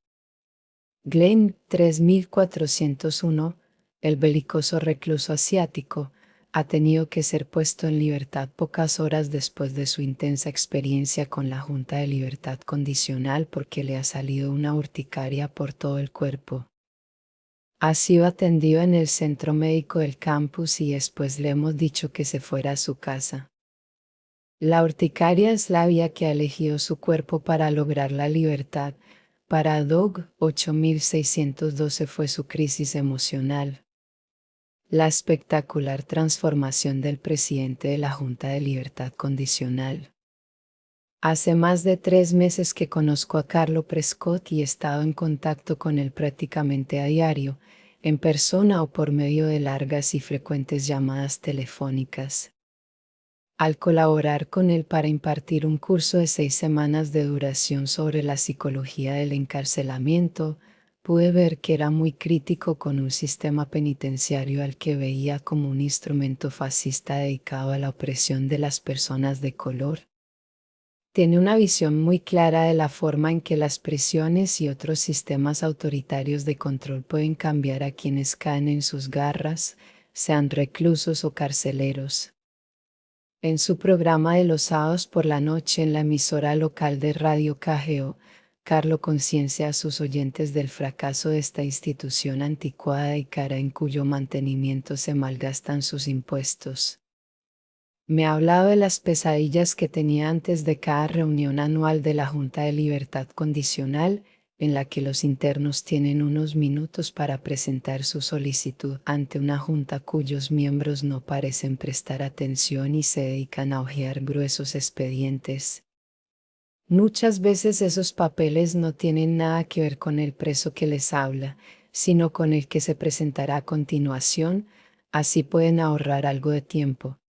Glenn 3401, el belicoso recluso asiático, ha tenido que ser puesto en libertad pocas horas después de su intensa experiencia con la Junta de Libertad Condicional porque le ha salido una urticaria por todo el cuerpo. Ha sido atendido en el centro médico del campus y después le hemos dicho que se fuera a su casa. La urticaria es la vía que ha elegido su cuerpo para lograr la libertad. Para Doug, 8612 fue su crisis emocional. La espectacular transformación del presidente de la Junta de Libertad Condicional. Hace más de 3 meses que conozco a Carlo Prescott y he estado en contacto con él prácticamente a diario, en persona o por medio de largas y frecuentes llamadas telefónicas. Al colaborar con él para impartir un curso de 6 semanas de duración sobre la psicología del encarcelamiento, pude ver que era muy crítico con un sistema penitenciario al que veía como un instrumento fascista dedicado a la opresión de las personas de color. Tiene una visión muy clara de la forma en que las prisiones y otros sistemas autoritarios de control pueden cambiar a quienes caen en sus garras, sean reclusos o carceleros. En su programa de los sábados por la noche en la emisora local de Radio Cageo, Carlo conciencia a sus oyentes del fracaso de esta institución anticuada y cara en cuyo mantenimiento se malgastan sus impuestos. Me ha hablado de las pesadillas que tenía antes de cada reunión anual de la Junta de Libertad Condicional, en la que los internos tienen unos minutos para presentar su solicitud ante una junta cuyos miembros no parecen prestar atención y se dedican a hojear gruesos expedientes. Muchas veces esos papeles no tienen nada que ver con el preso que les habla, sino con el que se presentará a continuación, Así pueden ahorrar algo de tiempo.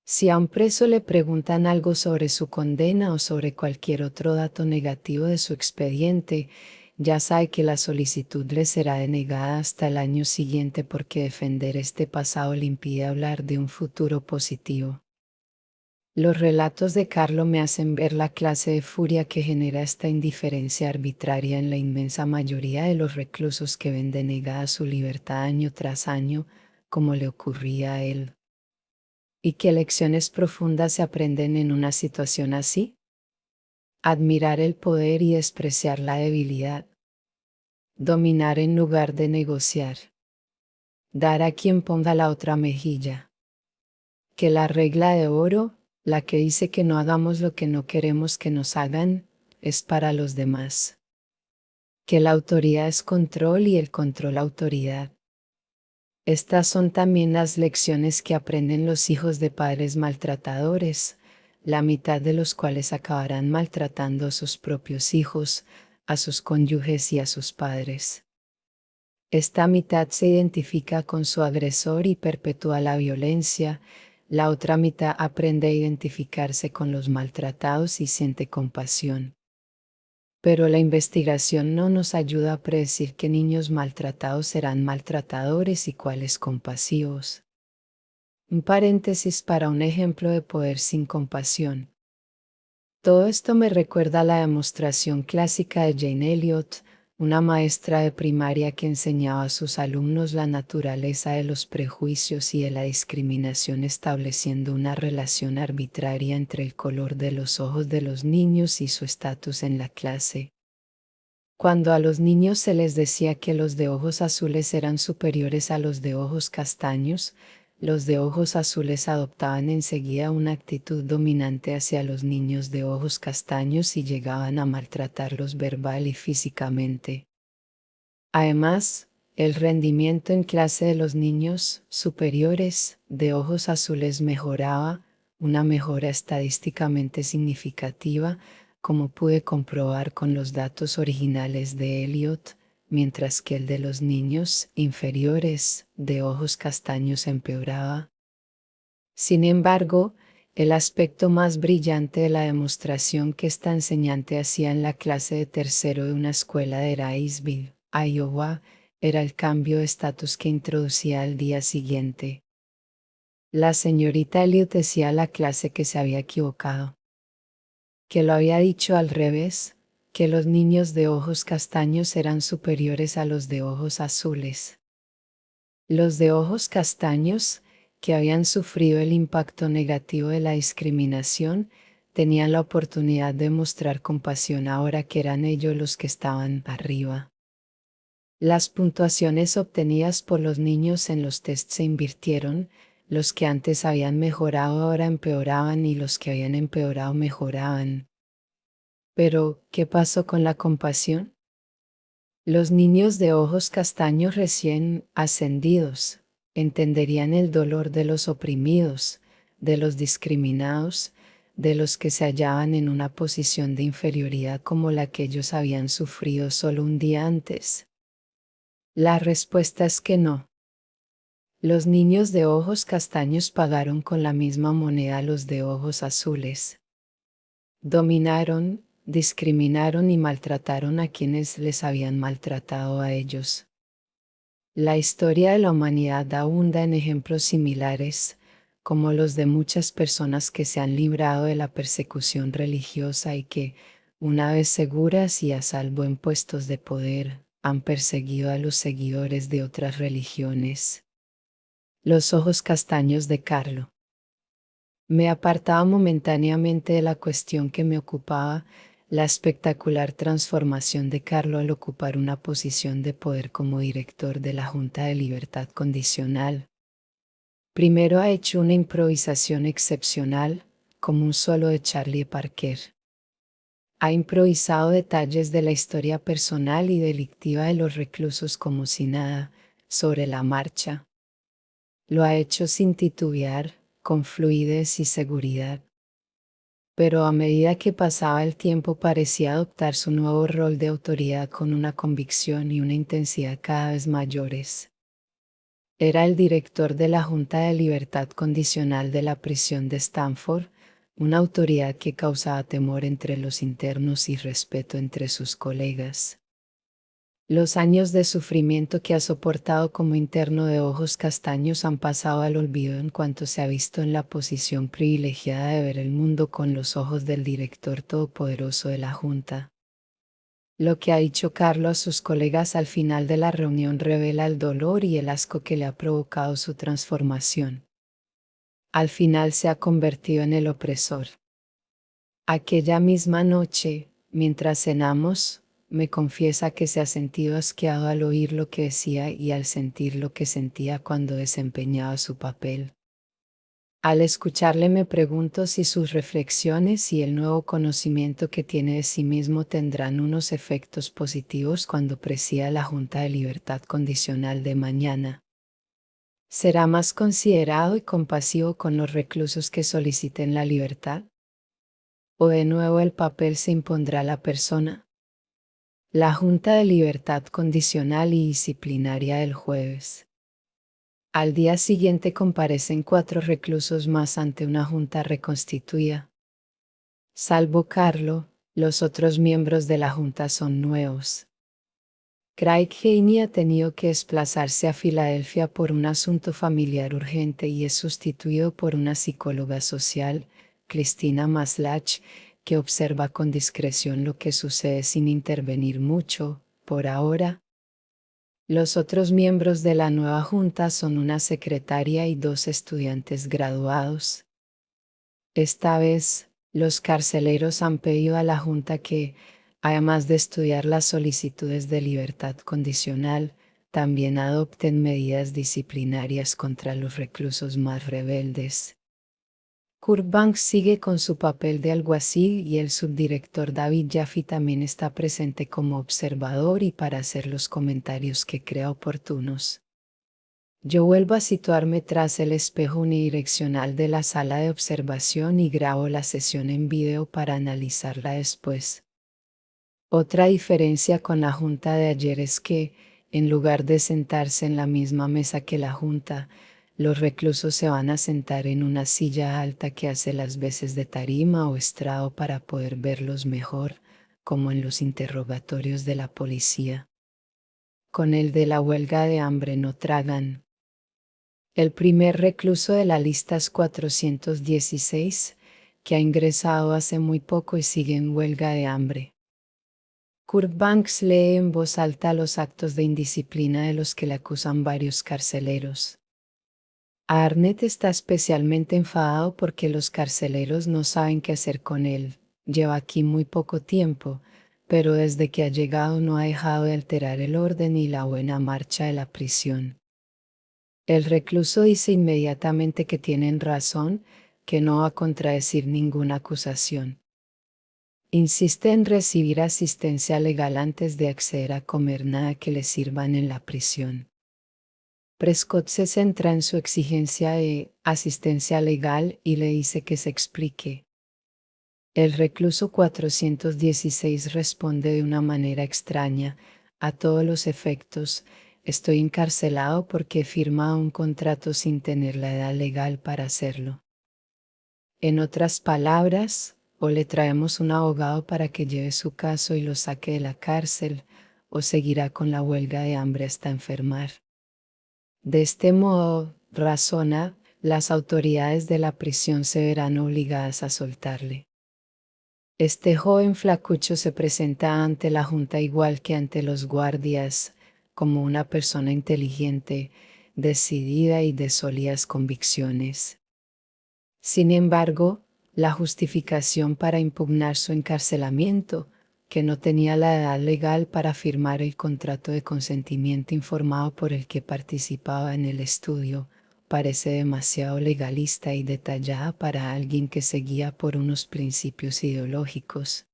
Si a un preso le preguntan algo sobre su condena o sobre cualquier otro dato negativo de su expediente, ya sabe que la solicitud le será denegada hasta el año siguiente porque defender este pasado le impide hablar de un futuro positivo. Los relatos de Carlo me hacen ver la clase de furia que genera esta indiferencia arbitraria en la inmensa mayoría de los reclusos que ven denegada su libertad año tras año, como le ocurría a él. ¿Y qué lecciones profundas se aprenden en una situación así? Admirar el poder y despreciar la debilidad. Dominar en lugar de negociar. Dar a quien ponga la otra mejilla. Que la regla de oro, la que dice que no hagamos lo que no queremos que nos hagan, es para los demás. Que la autoridad es control y el control autoridad. Estas son también las lecciones que aprenden los hijos de padres maltratadores, la mitad de los cuales acabarán maltratando a sus propios hijos, a sus cónyuges y a sus padres. Esta mitad se identifica con su agresor y perpetúa la violencia, la otra mitad aprende a identificarse con los maltratados y siente compasión. Pero la investigación no nos ayuda a predecir qué niños maltratados serán maltratadores y cuáles compasivos. Un paréntesis para un ejemplo de poder sin compasión. Todo esto me recuerda a la demostración clásica de Jane Elliott, una maestra de primaria que enseñaba a sus alumnos la naturaleza de los prejuicios y de la discriminación, estableciendo una relación arbitraria entre el color de los ojos de los niños y su estatus en la clase. Cuando a los niños se les decía que los de ojos azules eran superiores a los de ojos castaños, los de ojos azules adoptaban enseguida una actitud dominante hacia los niños de ojos castaños y llegaban a maltratarlos verbal y físicamente. Además, el rendimiento en clase de los niños superiores de ojos azules mejoraba, una mejora estadísticamente significativa, como pude comprobar con los datos originales de Elliott, mientras que el de los niños inferiores de ojos castaños empeoraba. Sin embargo, el aspecto más brillante de la demostración que esta enseñante hacía en la clase de tercero de una escuela de Riceville, Iowa, era el cambio de estatus que introducía al día siguiente. La señorita Elliot decía a la clase que se había equivocado, que lo había dicho al revés, que los niños de ojos castaños eran superiores a los de ojos azules. Los de ojos castaños, que habían sufrido el impacto negativo de la discriminación, tenían la oportunidad de mostrar compasión ahora que eran ellos los que estaban arriba. Las puntuaciones obtenidas por los niños en los tests se invirtieron, los que antes habían mejorado ahora empeoraban y los que habían empeorado mejoraban. Pero, ¿qué pasó con la compasión? Los niños de ojos castaños recién ascendidos entenderían el dolor de los oprimidos, de los discriminados, de los que se hallaban en una posición de inferioridad como la que ellos habían sufrido solo un día antes. La respuesta es que no. Los niños de ojos castaños pagaron con la misma moneda a los de ojos azules. Dominaron, discriminaron y maltrataron a quienes les habían maltratado a ellos. La historia de la humanidad abunda en ejemplos similares, como los de muchas personas que se han librado de la persecución religiosa y que, una vez seguras y a salvo en puestos de poder, han perseguido a los seguidores de otras religiones. Los ojos castaños de Carlo. Me apartaba momentáneamente de la cuestión que me ocupaba, la espectacular transformación de Carlo al ocupar una posición de poder como director de la Junta de Libertad Condicional. Primero ha hecho una improvisación excepcional, como un solo de Charlie Parker. Ha improvisado detalles de la historia personal y delictiva de los reclusos como si nada, sobre la marcha. Lo ha hecho sin titubear, con fluidez y seguridad. Pero a medida que pasaba el tiempo parecía adoptar su nuevo rol de autoridad con una convicción y una intensidad cada vez mayores. Era el director de la Junta de Libertad Condicional de la prisión de Stanford, una autoridad que causaba temor entre los internos y respeto entre sus colegas. Los años de sufrimiento que ha soportado como interno de ojos castaños han pasado al olvido en cuanto se ha visto en la posición privilegiada de ver el mundo con los ojos del director todopoderoso de la Junta. Lo que ha dicho Carlo a sus colegas al final de la reunión revela el dolor y el asco que le ha provocado su transformación. Al final se ha convertido en el opresor. Aquella misma noche, mientras cenamos, me confiesa que se ha sentido asqueado al oír lo que decía y al sentir lo que sentía cuando desempeñaba su papel. Al escucharle me pregunto si sus reflexiones y el nuevo conocimiento que tiene de sí mismo tendrán unos efectos positivos cuando presida la Junta de Libertad Condicional de mañana. ¿Será más considerado y compasivo con los reclusos que soliciten la libertad? ¿O de nuevo el papel se impondrá a la persona? La Junta de Libertad Condicional y Disciplinaria del jueves. Al día siguiente comparecen 4 reclusos más ante una junta reconstituida. Salvo Carlo, los otros miembros de la junta son nuevos. Craig Haney ha tenido que desplazarse a Filadelfia por un asunto familiar urgente y es sustituido por una psicóloga social, Christina Maslach, que observa con discreción lo que sucede sin intervenir mucho, por ahora. Los otros miembros de la nueva junta son una secretaria y 2 estudiantes graduados. Esta vez, los carceleros han pedido a la junta que, además de estudiar las solicitudes de libertad condicional, también adopten medidas disciplinarias contra los reclusos más rebeldes. Kurt Banks sigue con su papel de alguacil y el subdirector David Jaffe también está presente como observador y para hacer los comentarios que crea oportunos. Yo vuelvo a situarme tras el espejo unidireccional de la sala de observación y grabo la sesión en video para analizarla después. Otra diferencia con la junta de ayer es que, en lugar de sentarse en la misma mesa que la junta, los reclusos se van a sentar en una silla alta que hace las veces de tarima o estrado para poder verlos mejor, como en los interrogatorios de la policía. Con el de la huelga de hambre no tragan. El primer recluso de la lista es 416, que ha ingresado hace muy poco y sigue en huelga de hambre. Kurt Banks lee en voz alta los actos de indisciplina de los que le acusan varios carceleros. Arnett está especialmente enfadado porque los carceleros no saben qué hacer con él. Lleva aquí muy poco tiempo, pero desde que ha llegado no ha dejado de alterar el orden y la buena marcha de la prisión. El recluso dice inmediatamente que tienen razón, que no va a contradecir ninguna acusación. Insiste en recibir asistencia legal antes de acceder a comer nada que le sirvan en la prisión. Prescott se centra en su exigencia de asistencia legal y le dice que se explique. El recluso 416 responde de una manera extraña, a todos los efectos. Estoy encarcelado porque he firmado un contrato sin tener la edad legal para hacerlo. En otras palabras, o le traemos un abogado para que lleve su caso y lo saque de la cárcel, o seguirá con la huelga de hambre hasta enfermar. De este modo, razona, las autoridades de la prisión se verán obligadas a soltarle. Este joven flacucho se presenta ante la junta igual que ante los guardias, como una persona inteligente, decidida y de sólidas convicciones. Sin embargo, la justificación para impugnar su encarcelamiento, que no tenía la edad legal para firmar el contrato de consentimiento informado por el que participaba en el estudio, parece demasiado legalista y detallada para alguien que se guía por unos principios ideológicos.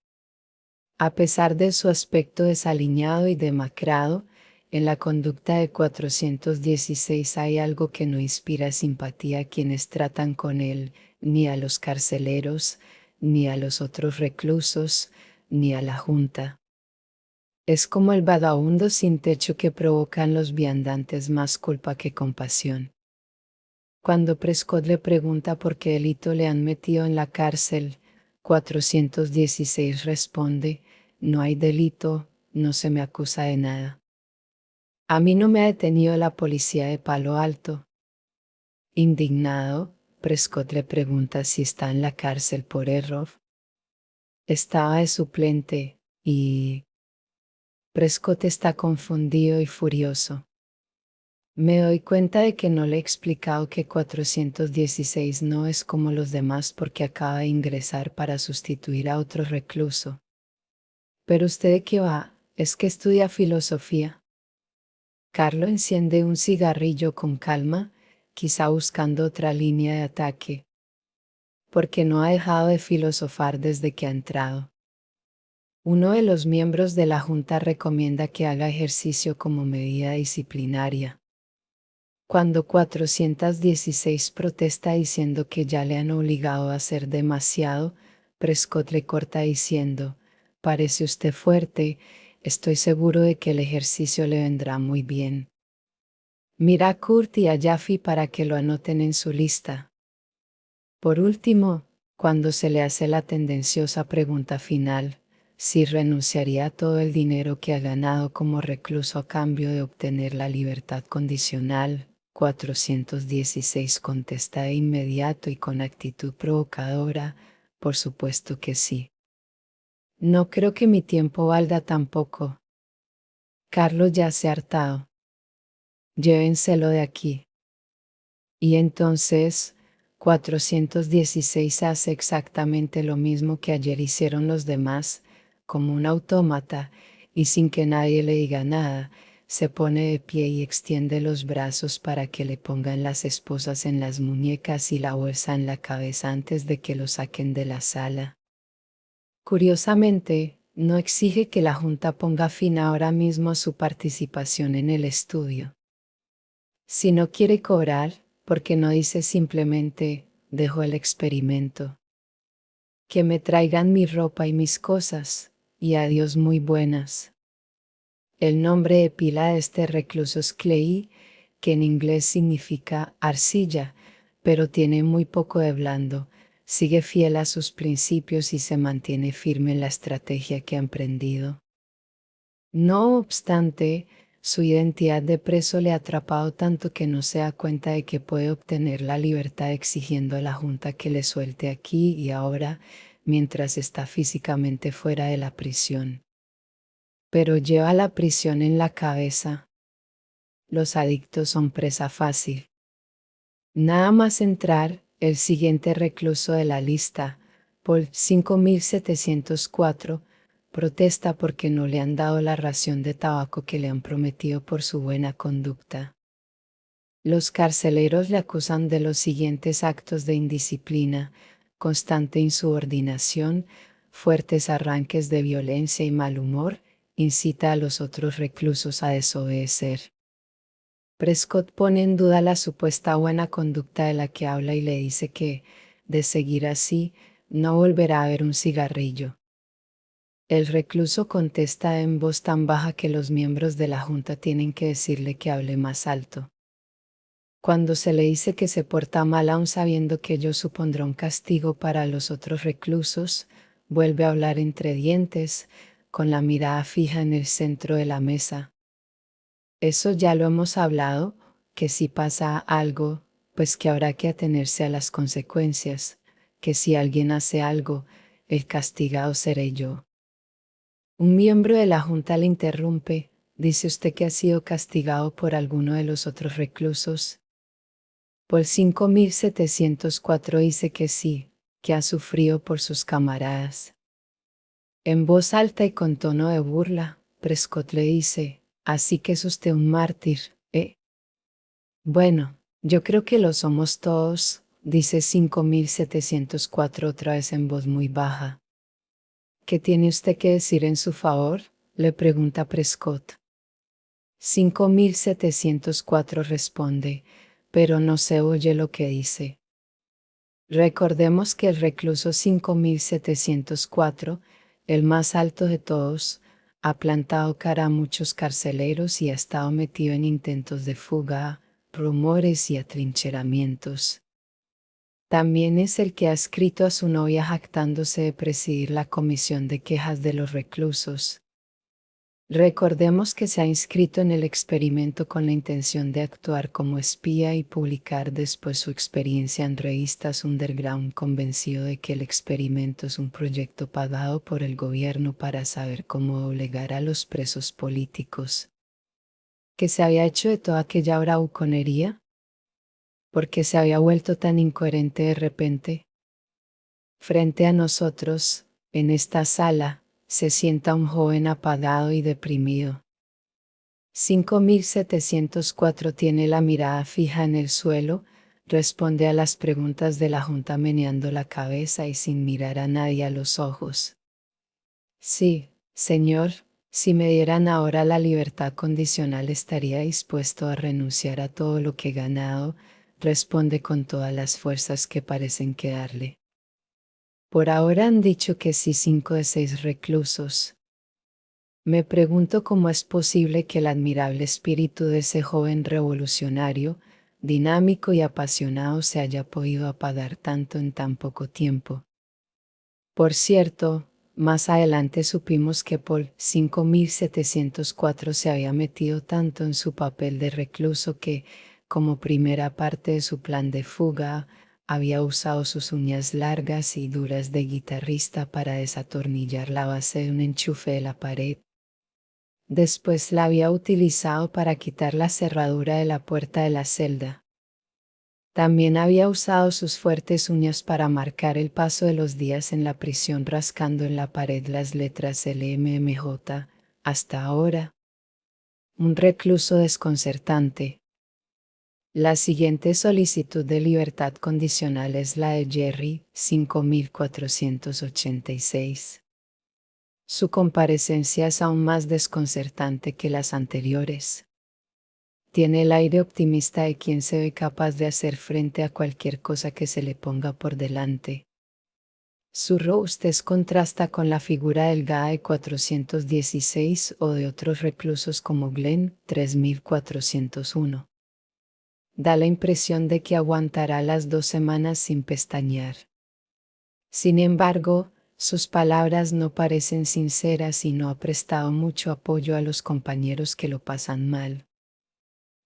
A pesar de su aspecto desaliñado y demacrado, en la conducta de 416 hay algo que no inspira simpatía a quienes tratan con él, ni a los carceleros, ni a los otros reclusos, ni a la junta. Es como el vagabundo sin techo que provocan los viandantes más culpa que compasión. Cuando Prescott le pregunta por qué delito le han metido en la cárcel, 416 responde, no hay delito, no se me acusa de nada. A mí no me ha detenido la policía de Palo Alto. Indignado, Prescott le pregunta si está en la cárcel por error. Estaba de suplente, y Prescott está confundido y furioso. Me doy cuenta de que no le he explicado que 416 no es como los demás porque acaba de ingresar para sustituir a otro recluso. ¿Pero usted de qué va? ¿Es que estudia filosofía? Carlo enciende un cigarrillo con calma, quizá buscando otra línea de ataque, porque no ha dejado de filosofar desde que ha entrado. Uno de los miembros de la Junta recomienda que haga ejercicio como medida disciplinaria. Cuando 416 protesta diciendo que ya le han obligado a hacer demasiado, Prescott le corta diciendo, parece usted fuerte, estoy seguro de que el ejercicio le vendrá muy bien. Mira a Kurt y a Jaffe para que lo anoten en su lista. Por último, cuando se le hace la tendenciosa pregunta final, si renunciaría a todo el dinero que ha ganado como recluso a cambio de obtener la libertad condicional, 416 contesta de inmediato y con actitud provocadora, por supuesto que sí. No creo que mi tiempo valga tampoco. Carlos ya se ha hartado. Llévenselo de aquí. Y entonces, 416 hace exactamente lo mismo que ayer hicieron los demás, como un autómata, y sin que nadie le diga nada, se pone de pie y extiende los brazos para que le pongan las esposas en las muñecas y la bolsa en la cabeza antes de que lo saquen de la sala. Curiosamente, no exige que la Junta ponga fin ahora mismo a su participación en el estudio. Si no quiere cobrar, porque no dice simplemente, dejo el experimento. Que me traigan mi ropa y mis cosas, y adiós muy buenas. El nombre de pila de este recluso es Clay, que en inglés significa arcilla, pero tiene muy poco de blando, sigue fiel a sus principios y se mantiene firme en la estrategia que ha emprendido. No obstante, su identidad de preso le ha atrapado tanto que no se da cuenta de que puede obtener la libertad exigiendo a la Junta que le suelte aquí y ahora, mientras está físicamente fuera de la prisión. Pero lleva la prisión en la cabeza. Los adictos son presa fácil. Nada más entrar, el siguiente recluso de la lista, Paul 5704, protesta porque no le han dado la ración de tabaco que le han prometido por su buena conducta. Los carceleros le acusan de los siguientes actos de indisciplina: constante insubordinación, fuertes arranques de violencia y mal humor, incita a los otros reclusos a desobedecer. Prescott pone en duda la supuesta buena conducta de la que habla y le dice que, de seguir así, no volverá a ver un cigarrillo. El recluso contesta en voz tan baja que los miembros de la Junta tienen que decirle que hable más alto. Cuando se le dice que se porta mal aun sabiendo que ello supondrá un castigo para los otros reclusos, vuelve a hablar entre dientes, con la mirada fija en el centro de la mesa. Eso ya lo hemos hablado, que si pasa algo, pues que habrá que atenerse a las consecuencias, que si alguien hace algo, el castigado seré yo. Un miembro de la Junta le interrumpe: ¿dice usted que ha sido castigado por alguno de los otros reclusos? Por 5704 dice que sí, que ha sufrido por sus camaradas. En voz alta y con tono de burla, Prescott le dice: así que es usted un mártir, ¿eh? Bueno, yo creo que lo somos todos, dice 5704 otra vez en voz muy baja. ¿Qué tiene usted que decir en su favor?, le pregunta Prescott. 5704 responde, pero no se oye lo que dice. Recordemos que el recluso 5704, el más alto de todos, Ha plantado cara a muchos carceleros y ha estado metido en intentos de fuga, rumores y atrincheramientos. También es el que ha escrito a su novia jactándose de presidir la comisión de quejas de los reclusos. Recordemos que se ha inscrito en el experimento con la intención de actuar como espía y publicar después su experiencia en revistas underground, convencido de que el experimento es un proyecto pagado por el gobierno para saber cómo doblegar a los presos políticos. ¿Qué se había hecho de toda aquella bravuconería? ¿Por qué se había vuelto tan incoherente de repente? Frente a nosotros, en esta sala, se sienta un joven apagado y deprimido. 5704 tiene la mirada fija en el suelo, responde a las preguntas de la junta meneando la cabeza y sin mirar a nadie a los ojos. Sí, señor, si me dieran ahora la libertad condicional estaría dispuesto a renunciar a todo lo que he ganado, responde con todas las fuerzas que parecen quedarle. Por ahora han dicho que sí 5 de 6 reclusos. Me pregunto cómo es posible que el admirable espíritu de ese joven revolucionario, dinámico y apasionado, se haya podido apagar tanto en tan poco tiempo. Por cierto, más adelante supimos que Paul 5704 se había metido tanto en su papel de recluso que, como primera parte de su plan de fuga, había usado sus uñas largas y duras de guitarrista para desatornillar la base de un enchufe de la pared. Después la había utilizado para quitar la cerradura de la puerta de la celda. También había usado sus fuertes uñas para marcar el paso de los días en la prisión rascando en la pared las letras LMMJ, hasta ahora. Un recluso desconcertante. La siguiente solicitud de libertad condicional es la de Jerry, 5486. Su comparecencia es aún más desconcertante que las anteriores. Tiene el aire optimista de quien se ve capaz de hacer frente a cualquier cosa que se le ponga por delante. Su robustez contrasta con la figura delgada de 416 o de otros reclusos como Glenn, 3401. Da la impresión de que aguantará las 2 semanas sin pestañear. Sin embargo, sus palabras no parecen sinceras y no ha prestado mucho apoyo a los compañeros que lo pasan mal.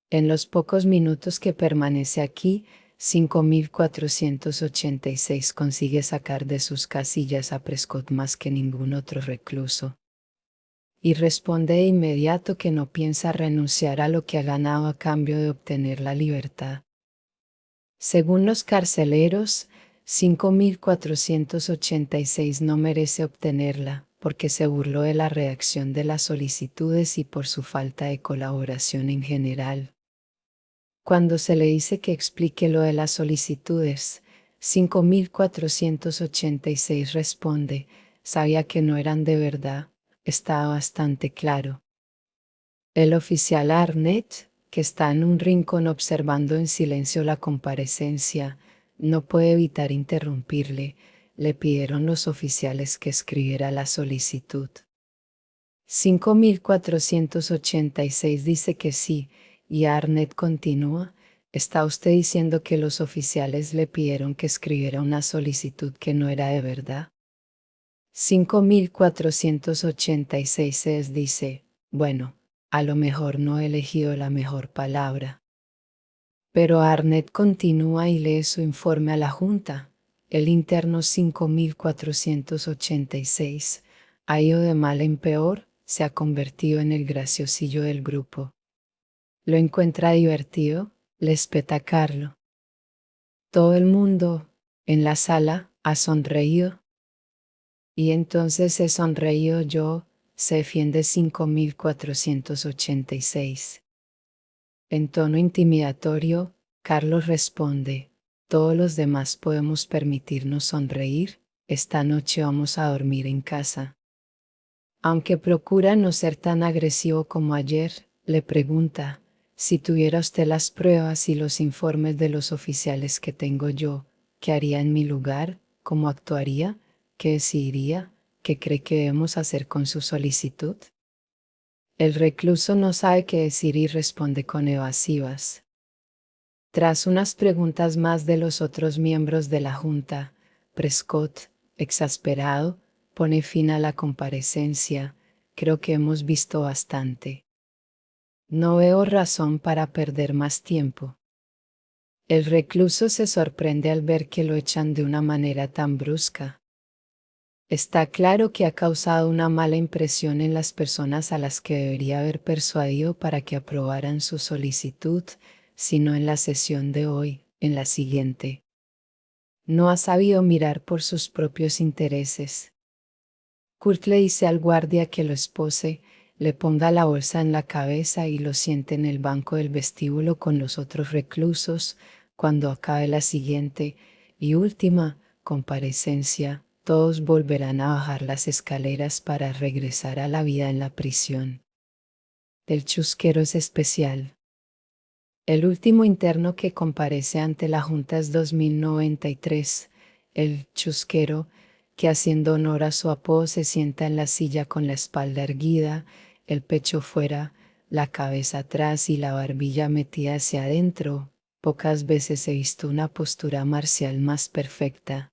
En los pocos minutos que permanece aquí, 5486 consigue sacar de sus casillas a Prescott más que ningún otro recluso. Y responde de inmediato que no piensa renunciar a lo que ha ganado a cambio de obtener la libertad. Según los carceleros, 5486 no merece obtenerla, porque se burló de la redacción de las solicitudes y por su falta de colaboración en general. Cuando se le dice que explique lo de las solicitudes, 5486 responde, sabía que no eran de verdad, estaba bastante claro. El oficial Arnett, que está en un rincón observando en silencio la comparecencia, no puede evitar interrumpirle. Le pidieron los oficiales que escribiera la solicitud. 5486 dice que sí, y Arnett continúa, ¿está usted diciendo que los oficiales le pidieron que escribiera una solicitud que no era de verdad? 5486 dice, bueno, a lo mejor no he elegido la mejor palabra. Pero Arnett continúa y lee su informe a la Junta. El interno 5486 ha ido de mal en peor, se ha convertido en el graciosillo del grupo. ¿Lo encuentra divertido? Le espeta Carlo. Todo el mundo, en la sala, ha sonreído. Y entonces he sonreído yo, se defiende 5486. En tono intimidatorio, Carlos responde, todos los demás podemos permitirnos sonreír, esta noche vamos a dormir en casa. Aunque procura no ser tan agresivo como ayer, le pregunta, si tuviera usted las pruebas y los informes de los oficiales que tengo yo, ¿qué haría en mi lugar? ¿Cómo actuaría? ¿Qué decidiría? ¿Qué cree que debemos hacer con su solicitud? El recluso no sabe qué decir y responde con evasivas. Tras unas preguntas más de los otros miembros de la junta, Prescott, exasperado, pone fin a la comparecencia. Creo que hemos visto bastante. No veo razón para perder más tiempo. El recluso se sorprende al ver que lo echan de una manera tan brusca. Está claro que ha causado una mala impresión en las personas a las que debería haber persuadido para que aprobaran su solicitud, sino en la sesión de hoy, en la siguiente. No ha sabido mirar por sus propios intereses. Kurt le dice al guardia que lo espose, le ponga la bolsa en la cabeza y lo siente en el banco del vestíbulo con los otros reclusos. Cuando acabe la siguiente y última comparecencia, todos volverán a bajar las escaleras para regresar a la vida en la prisión. El chusquero es especial. El último interno que comparece ante la Junta es 2093, el chusquero, que haciendo honor a su apodo se sienta en la silla con la espalda erguida, el pecho fuera, la cabeza atrás y la barbilla metida hacia adentro. Pocas veces he visto una postura marcial más perfecta.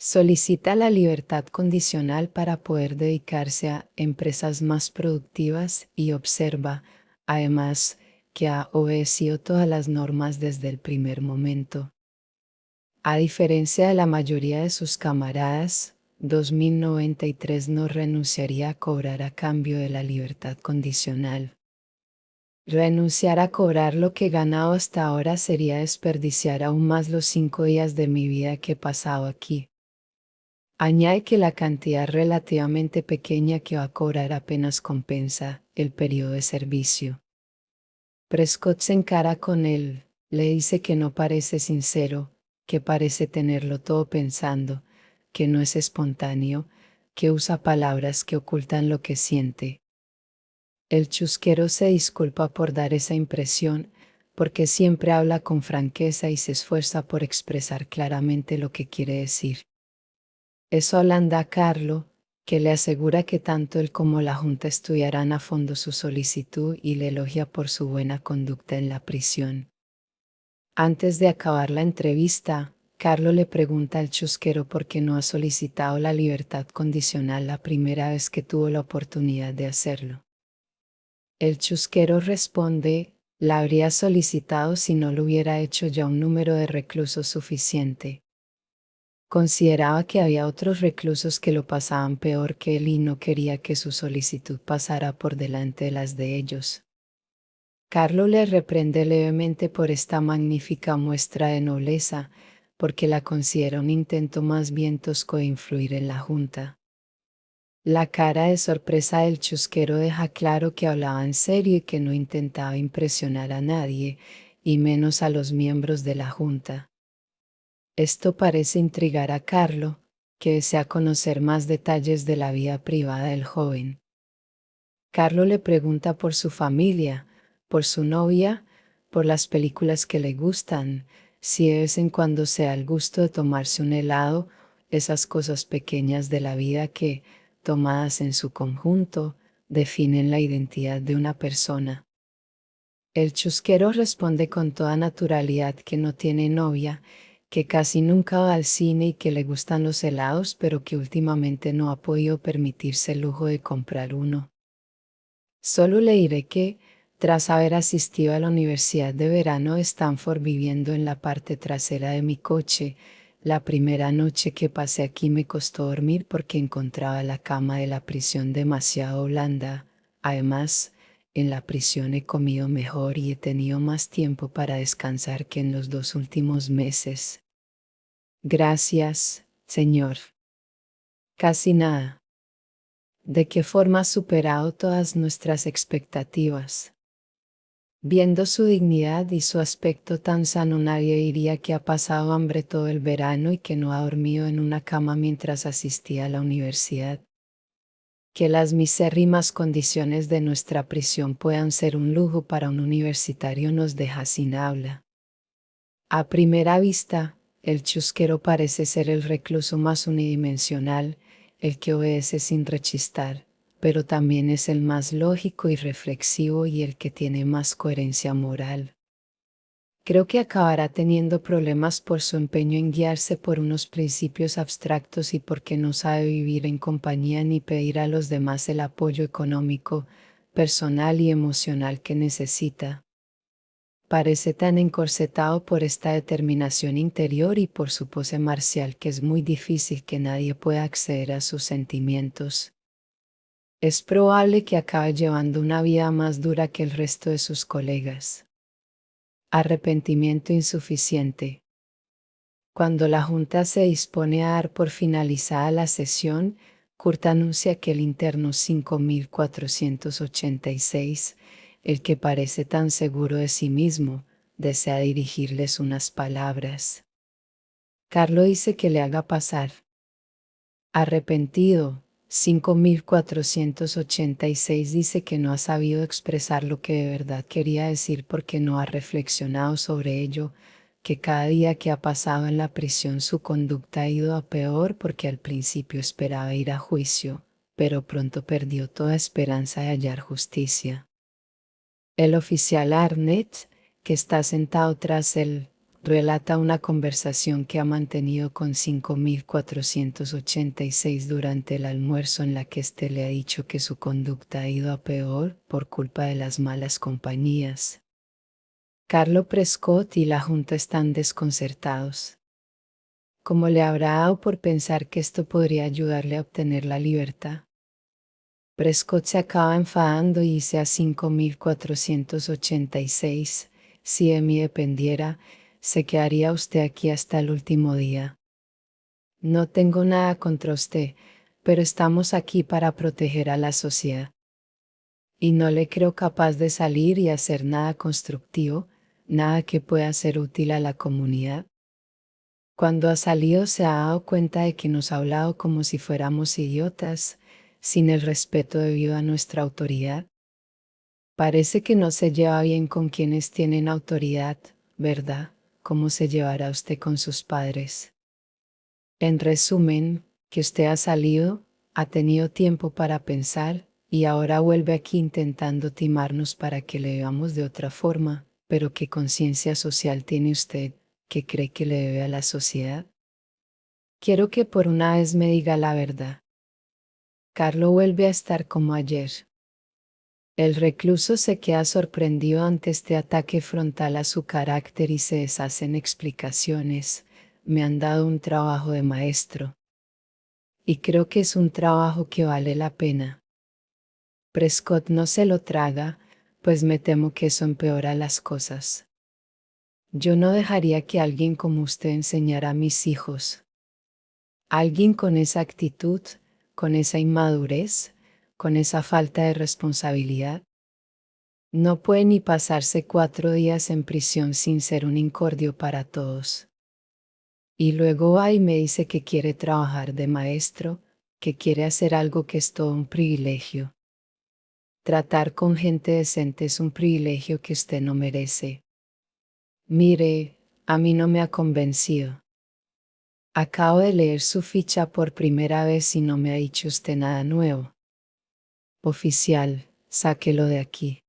Solicita la libertad condicional para poder dedicarse a empresas más productivas y observa, además, que ha obedecido todas las normas desde el primer momento. A diferencia de la mayoría de sus camaradas, 2093 no renunciaría a cobrar a cambio de la libertad condicional. Renunciar a cobrar lo que he ganado hasta ahora sería desperdiciar aún más los 5 días de mi vida que he pasado aquí. Añade que la cantidad relativamente pequeña que va a cobrar apenas compensa el periodo de servicio. Prescott se encara con él, le dice que no parece sincero, que parece tenerlo todo pensando, que no es espontáneo, que usa palabras que ocultan lo que siente. El chusquero se disculpa por dar esa impresión, porque siempre habla con franqueza y se esfuerza por expresar claramente lo que quiere decir. Eso ablanda a Carlo, que le asegura que tanto él como la Junta estudiarán a fondo su solicitud y le elogia por su buena conducta en la prisión. Antes de acabar la entrevista, Carlo le pregunta al chusquero por qué no ha solicitado la libertad condicional la primera vez que tuvo la oportunidad de hacerlo. El chusquero responde, la habría solicitado si no lo hubiera hecho ya un número de reclusos suficiente. Consideraba que había otros reclusos que lo pasaban peor que él y no quería que su solicitud pasara por delante de las de ellos. Carlo le reprende levemente por esta magnífica muestra de nobleza, porque la considera un intento más bien tosco de influir en la Junta. La cara de sorpresa del chusquero deja claro que hablaba en serio y que no intentaba impresionar a nadie, y menos a los miembros de la Junta. Esto parece intrigar a Carlo, que desea conocer más detalles de la vida privada del joven. Carlo le pregunta por su familia, por su novia, por las películas que le gustan, si de vez en cuando se da el gusto de tomarse un helado, esas cosas pequeñas de la vida que, tomadas en su conjunto, definen la identidad de una persona. El chusquero responde con toda naturalidad que no tiene novia, que casi nunca va al cine y que le gustan los helados, pero que últimamente no ha podido permitirse el lujo de comprar uno. Solo le diré que, tras haber asistido a la Universidad de Verano de Stanford viviendo en la parte trasera de mi coche, la primera noche que pasé aquí me costó dormir porque encontraba la cama de la prisión demasiado blanda. Además, en la prisión he comido mejor y he tenido más tiempo para descansar que en los 2 últimos meses. Gracias, señor. Casi nada. ¿De qué forma ha superado todas nuestras expectativas? Viendo su dignidad y su aspecto tan sano, nadie diría que ha pasado hambre todo el verano y que no ha dormido en una cama mientras asistía a la universidad. Que las misérrimas condiciones de nuestra prisión puedan ser un lujo para un universitario nos deja sin habla. A primera vista, el chusquero parece ser el recluso más unidimensional, el que obedece sin rechistar, pero también es el más lógico y reflexivo y el que tiene más coherencia moral. Creo que acabará teniendo problemas por su empeño en guiarse por unos principios abstractos y porque no sabe vivir en compañía ni pedir a los demás el apoyo económico, personal y emocional que necesita. Parece tan encorsetado por esta determinación interior y por su pose marcial que es muy difícil que nadie pueda acceder a sus sentimientos. Es probable que acabe llevando una vida más dura que el resto de sus colegas. Arrepentimiento insuficiente. Cuando la Junta se dispone a dar por finalizada la sesión, Kurt anuncia que el interno 5486, el que parece tan seguro de sí mismo, desea dirigirles unas palabras. Carlo dice que le haga pasar. Arrepentido, 5486 dice que no ha sabido expresar lo que de verdad quería decir porque no ha reflexionado sobre ello, que cada día que ha pasado en la prisión su conducta ha ido a peor porque al principio esperaba ir a juicio, pero pronto perdió toda esperanza de hallar justicia. El oficial Arnett, que está sentado tras él, relata una conversación que ha mantenido con 5486 durante el almuerzo en la que éste le ha dicho que su conducta ha ido a peor por culpa de las malas compañías. Carlo Prescott y la Junta están desconcertados. ¿Cómo le habrá dado por pensar que esto podría ayudarle a obtener la libertad? Prescott se acaba enfadando y dice a 5486, si de mí dependiera, se quedaría usted aquí hasta el último día. No tengo nada contra usted, pero estamos aquí para proteger a la sociedad. Y no le creo capaz de salir y hacer nada constructivo, nada que pueda ser útil a la comunidad. Cuando ha salido se ha dado cuenta de que nos ha hablado como si fuéramos idiotas, sin el respeto debido a nuestra autoridad. Parece que no se lleva bien con quienes tienen autoridad, ¿verdad? ¿Cómo se llevará usted con sus padres? En resumen, que usted ha salido, ha tenido tiempo para pensar, y ahora vuelve aquí intentando timarnos para que le veamos de otra forma, pero ¿qué conciencia social tiene usted que cree que le debe a la sociedad? Quiero que por una vez me diga la verdad. Carlo vuelve a estar como ayer. El recluso se queda sorprendido ante este ataque frontal a su carácter y se deshace en explicaciones. Me han dado un trabajo de maestro. Y creo que es un trabajo que vale la pena. Prescott no se lo traga, pues me temo que eso empeora las cosas. Yo no dejaría que alguien como usted enseñara a mis hijos. Alguien con esa actitud, con esa inmadurez, con esa falta de responsabilidad. No puede ni pasarse 4 días en prisión sin ser un incordio para todos. Y luego va y me dice que quiere trabajar de maestro, que quiere hacer algo que es todo un privilegio. Tratar con gente decente es un privilegio que usted no merece. Mire, a mí no me ha convencido. Acabo de leer su ficha por primera vez y no me ha dicho usted nada nuevo. Oficial, sáquelo de aquí.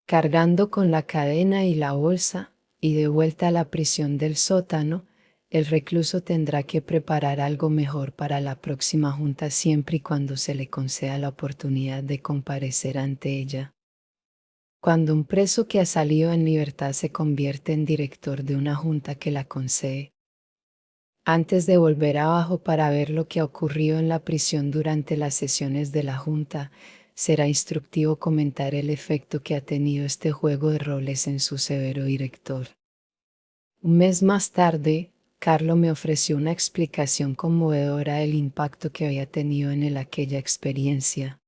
Cargando con la cadena y la bolsa, y de vuelta a la prisión del sótano, el recluso tendrá que preparar algo mejor para la próxima junta siempre y cuando se le conceda la oportunidad de comparecer ante ella. Cuando un preso que ha salido en libertad se convierte en director de una junta que la concede, antes de volver abajo para ver lo que ha ocurrido en la prisión durante las sesiones de la junta, será instructivo comentar el efecto que ha tenido este juego de roles en su severo director. Un mes más tarde, Carlo me ofreció una explicación conmovedora del impacto que había tenido en él aquella experiencia.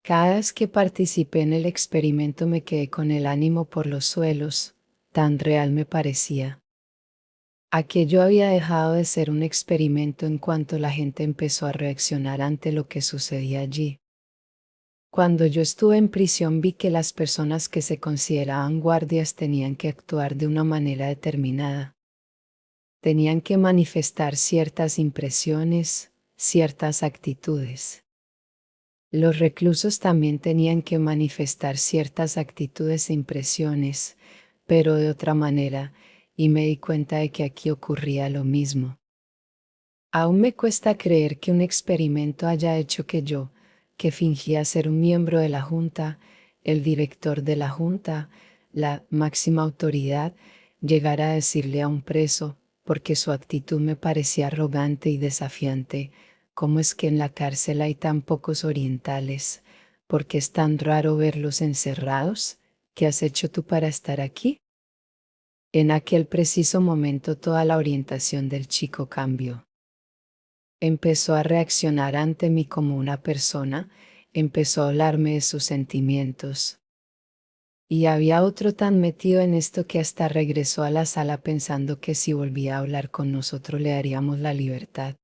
Cada vez que participé en el experimento me quedé con el ánimo por los suelos, tan real me parecía. Aquello había dejado de ser un experimento en cuanto la gente empezó a reaccionar ante lo que sucedía allí. Cuando yo estuve en prisión vi que las personas que se consideraban guardias tenían que actuar de una manera determinada. Tenían que manifestar ciertas impresiones, ciertas actitudes. Los reclusos también tenían que manifestar ciertas actitudes e impresiones, pero de otra manera, y me di cuenta de que aquí ocurría lo mismo. Aún me cuesta creer que un experimento haya hecho que yo, que fingía ser un miembro de la Junta, el director de la Junta, la máxima autoridad, llegara a decirle a un preso, porque su actitud me parecía arrogante y desafiante: ¿cómo es que en la cárcel hay tan pocos orientales? ¿Por qué es tan raro verlos encerrados? ¿Qué has hecho tú para estar aquí? En aquel preciso momento toda la orientación del chico cambió. Empezó a reaccionar ante mí como una persona, empezó a hablarme de sus sentimientos. Y había otro tan metido en esto que hasta regresó a la sala pensando que si volvía a hablar con nosotros le daríamos la libertad.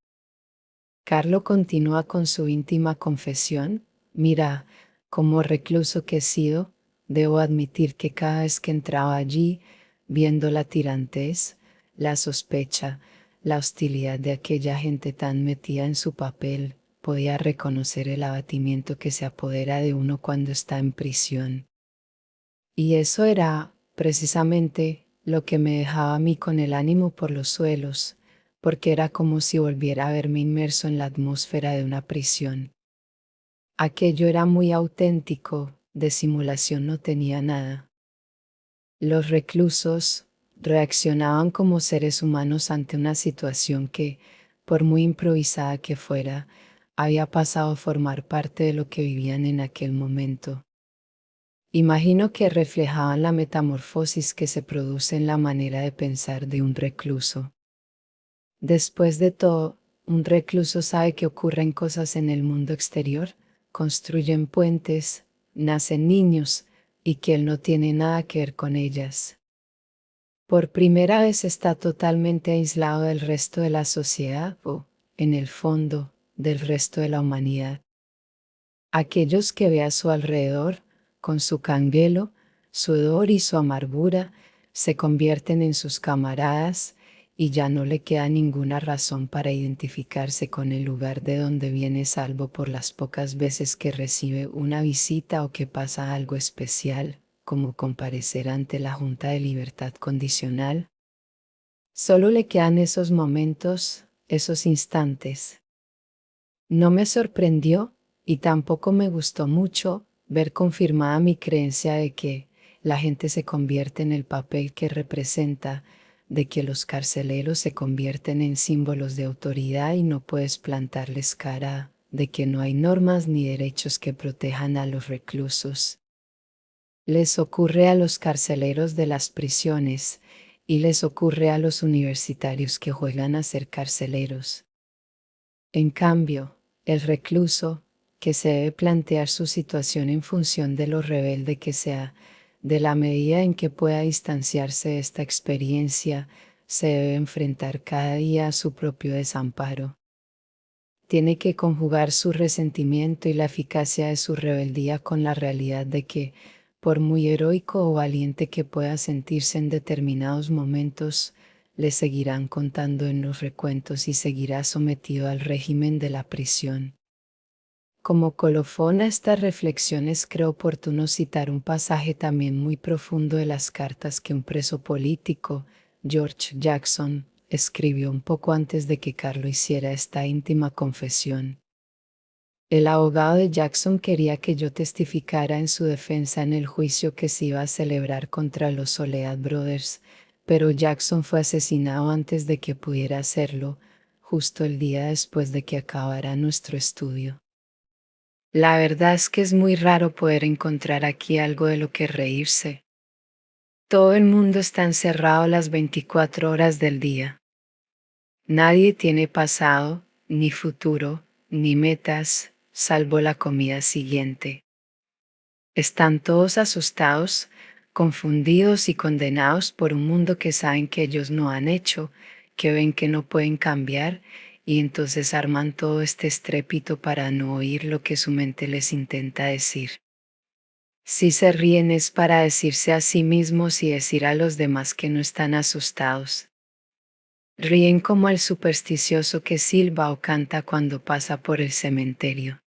Carlo continúa con su íntima confesión: mira, como recluso que he sido, debo admitir que cada vez que entraba allí, viendo la tirantez, la sospecha, la hostilidad de aquella gente tan metida en su papel, podía reconocer el abatimiento que se apodera de uno cuando está en prisión. Y eso era, precisamente, lo que me dejaba a mí con el ánimo por los suelos, porque era como si volviera a verme inmerso en la atmósfera de una prisión. Aquello era muy auténtico, de simulación no tenía nada. Los reclusos reaccionaban como seres humanos ante una situación que, por muy improvisada que fuera, había pasado a formar parte de lo que vivían en aquel momento. Imagino que reflejaban la metamorfosis que se produce en la manera de pensar de un recluso. Después de todo, un recluso sabe que ocurren cosas en el mundo exterior, construyen puentes, nacen niños, y que él no tiene nada que ver con ellas. Por primera vez está totalmente aislado del resto de la sociedad o, en el fondo, del resto de la humanidad. Aquellos que ve a su alrededor, con su canguelo, su hedor y su amargura, se convierten en sus camaradas, y ya no le queda ninguna razón para identificarse con el lugar de donde viene, salvo por las pocas veces que recibe una visita o que pasa algo especial, como comparecer ante la Junta de Libertad Condicional. Solo le quedan esos momentos, esos instantes. No me sorprendió, y tampoco me gustó mucho, ver confirmada mi creencia de que la gente se convierte en el papel que representa, de que los carceleros se convierten en símbolos de autoridad y no puedes plantarles cara, de que no hay normas ni derechos que protejan a los reclusos. Les ocurre a los carceleros de las prisiones, y les ocurre a los universitarios que juegan a ser carceleros. En cambio, el recluso, que se debe plantear su situación en función de lo rebelde que sea, de la medida en que pueda distanciarse de esta experiencia, se debe enfrentar cada día a su propio desamparo. Tiene que conjugar su resentimiento y la eficacia de su rebeldía con la realidad de que, por muy heroico o valiente que pueda sentirse en determinados momentos, le seguirán contando en los recuentos y seguirá sometido al régimen de la prisión. Como colofón a estas reflexiones creo oportuno citar un pasaje también muy profundo de las cartas que un preso político, George Jackson, escribió un poco antes de que Carlo hiciera esta íntima confesión. El abogado de Jackson quería que yo testificara en su defensa en el juicio que se iba a celebrar contra los Soledad Brothers, pero Jackson fue asesinado antes de que pudiera hacerlo, justo el día después de que acabara nuestro estudio. La verdad es que es muy raro poder encontrar aquí algo de lo que reírse. Todo el mundo está encerrado las 24 horas del día. Nadie tiene pasado, ni futuro, ni metas, salvo la comida siguiente. Están todos asustados, confundidos y condenados por un mundo que saben que ellos no han hecho, que ven que no pueden cambiar, y entonces arman todo este estrépito para no oír lo que su mente les intenta decir. Si se ríen es para decirse a sí mismos y decir a los demás que no están asustados. Ríen como el supersticioso que silba o canta cuando pasa por el cementerio.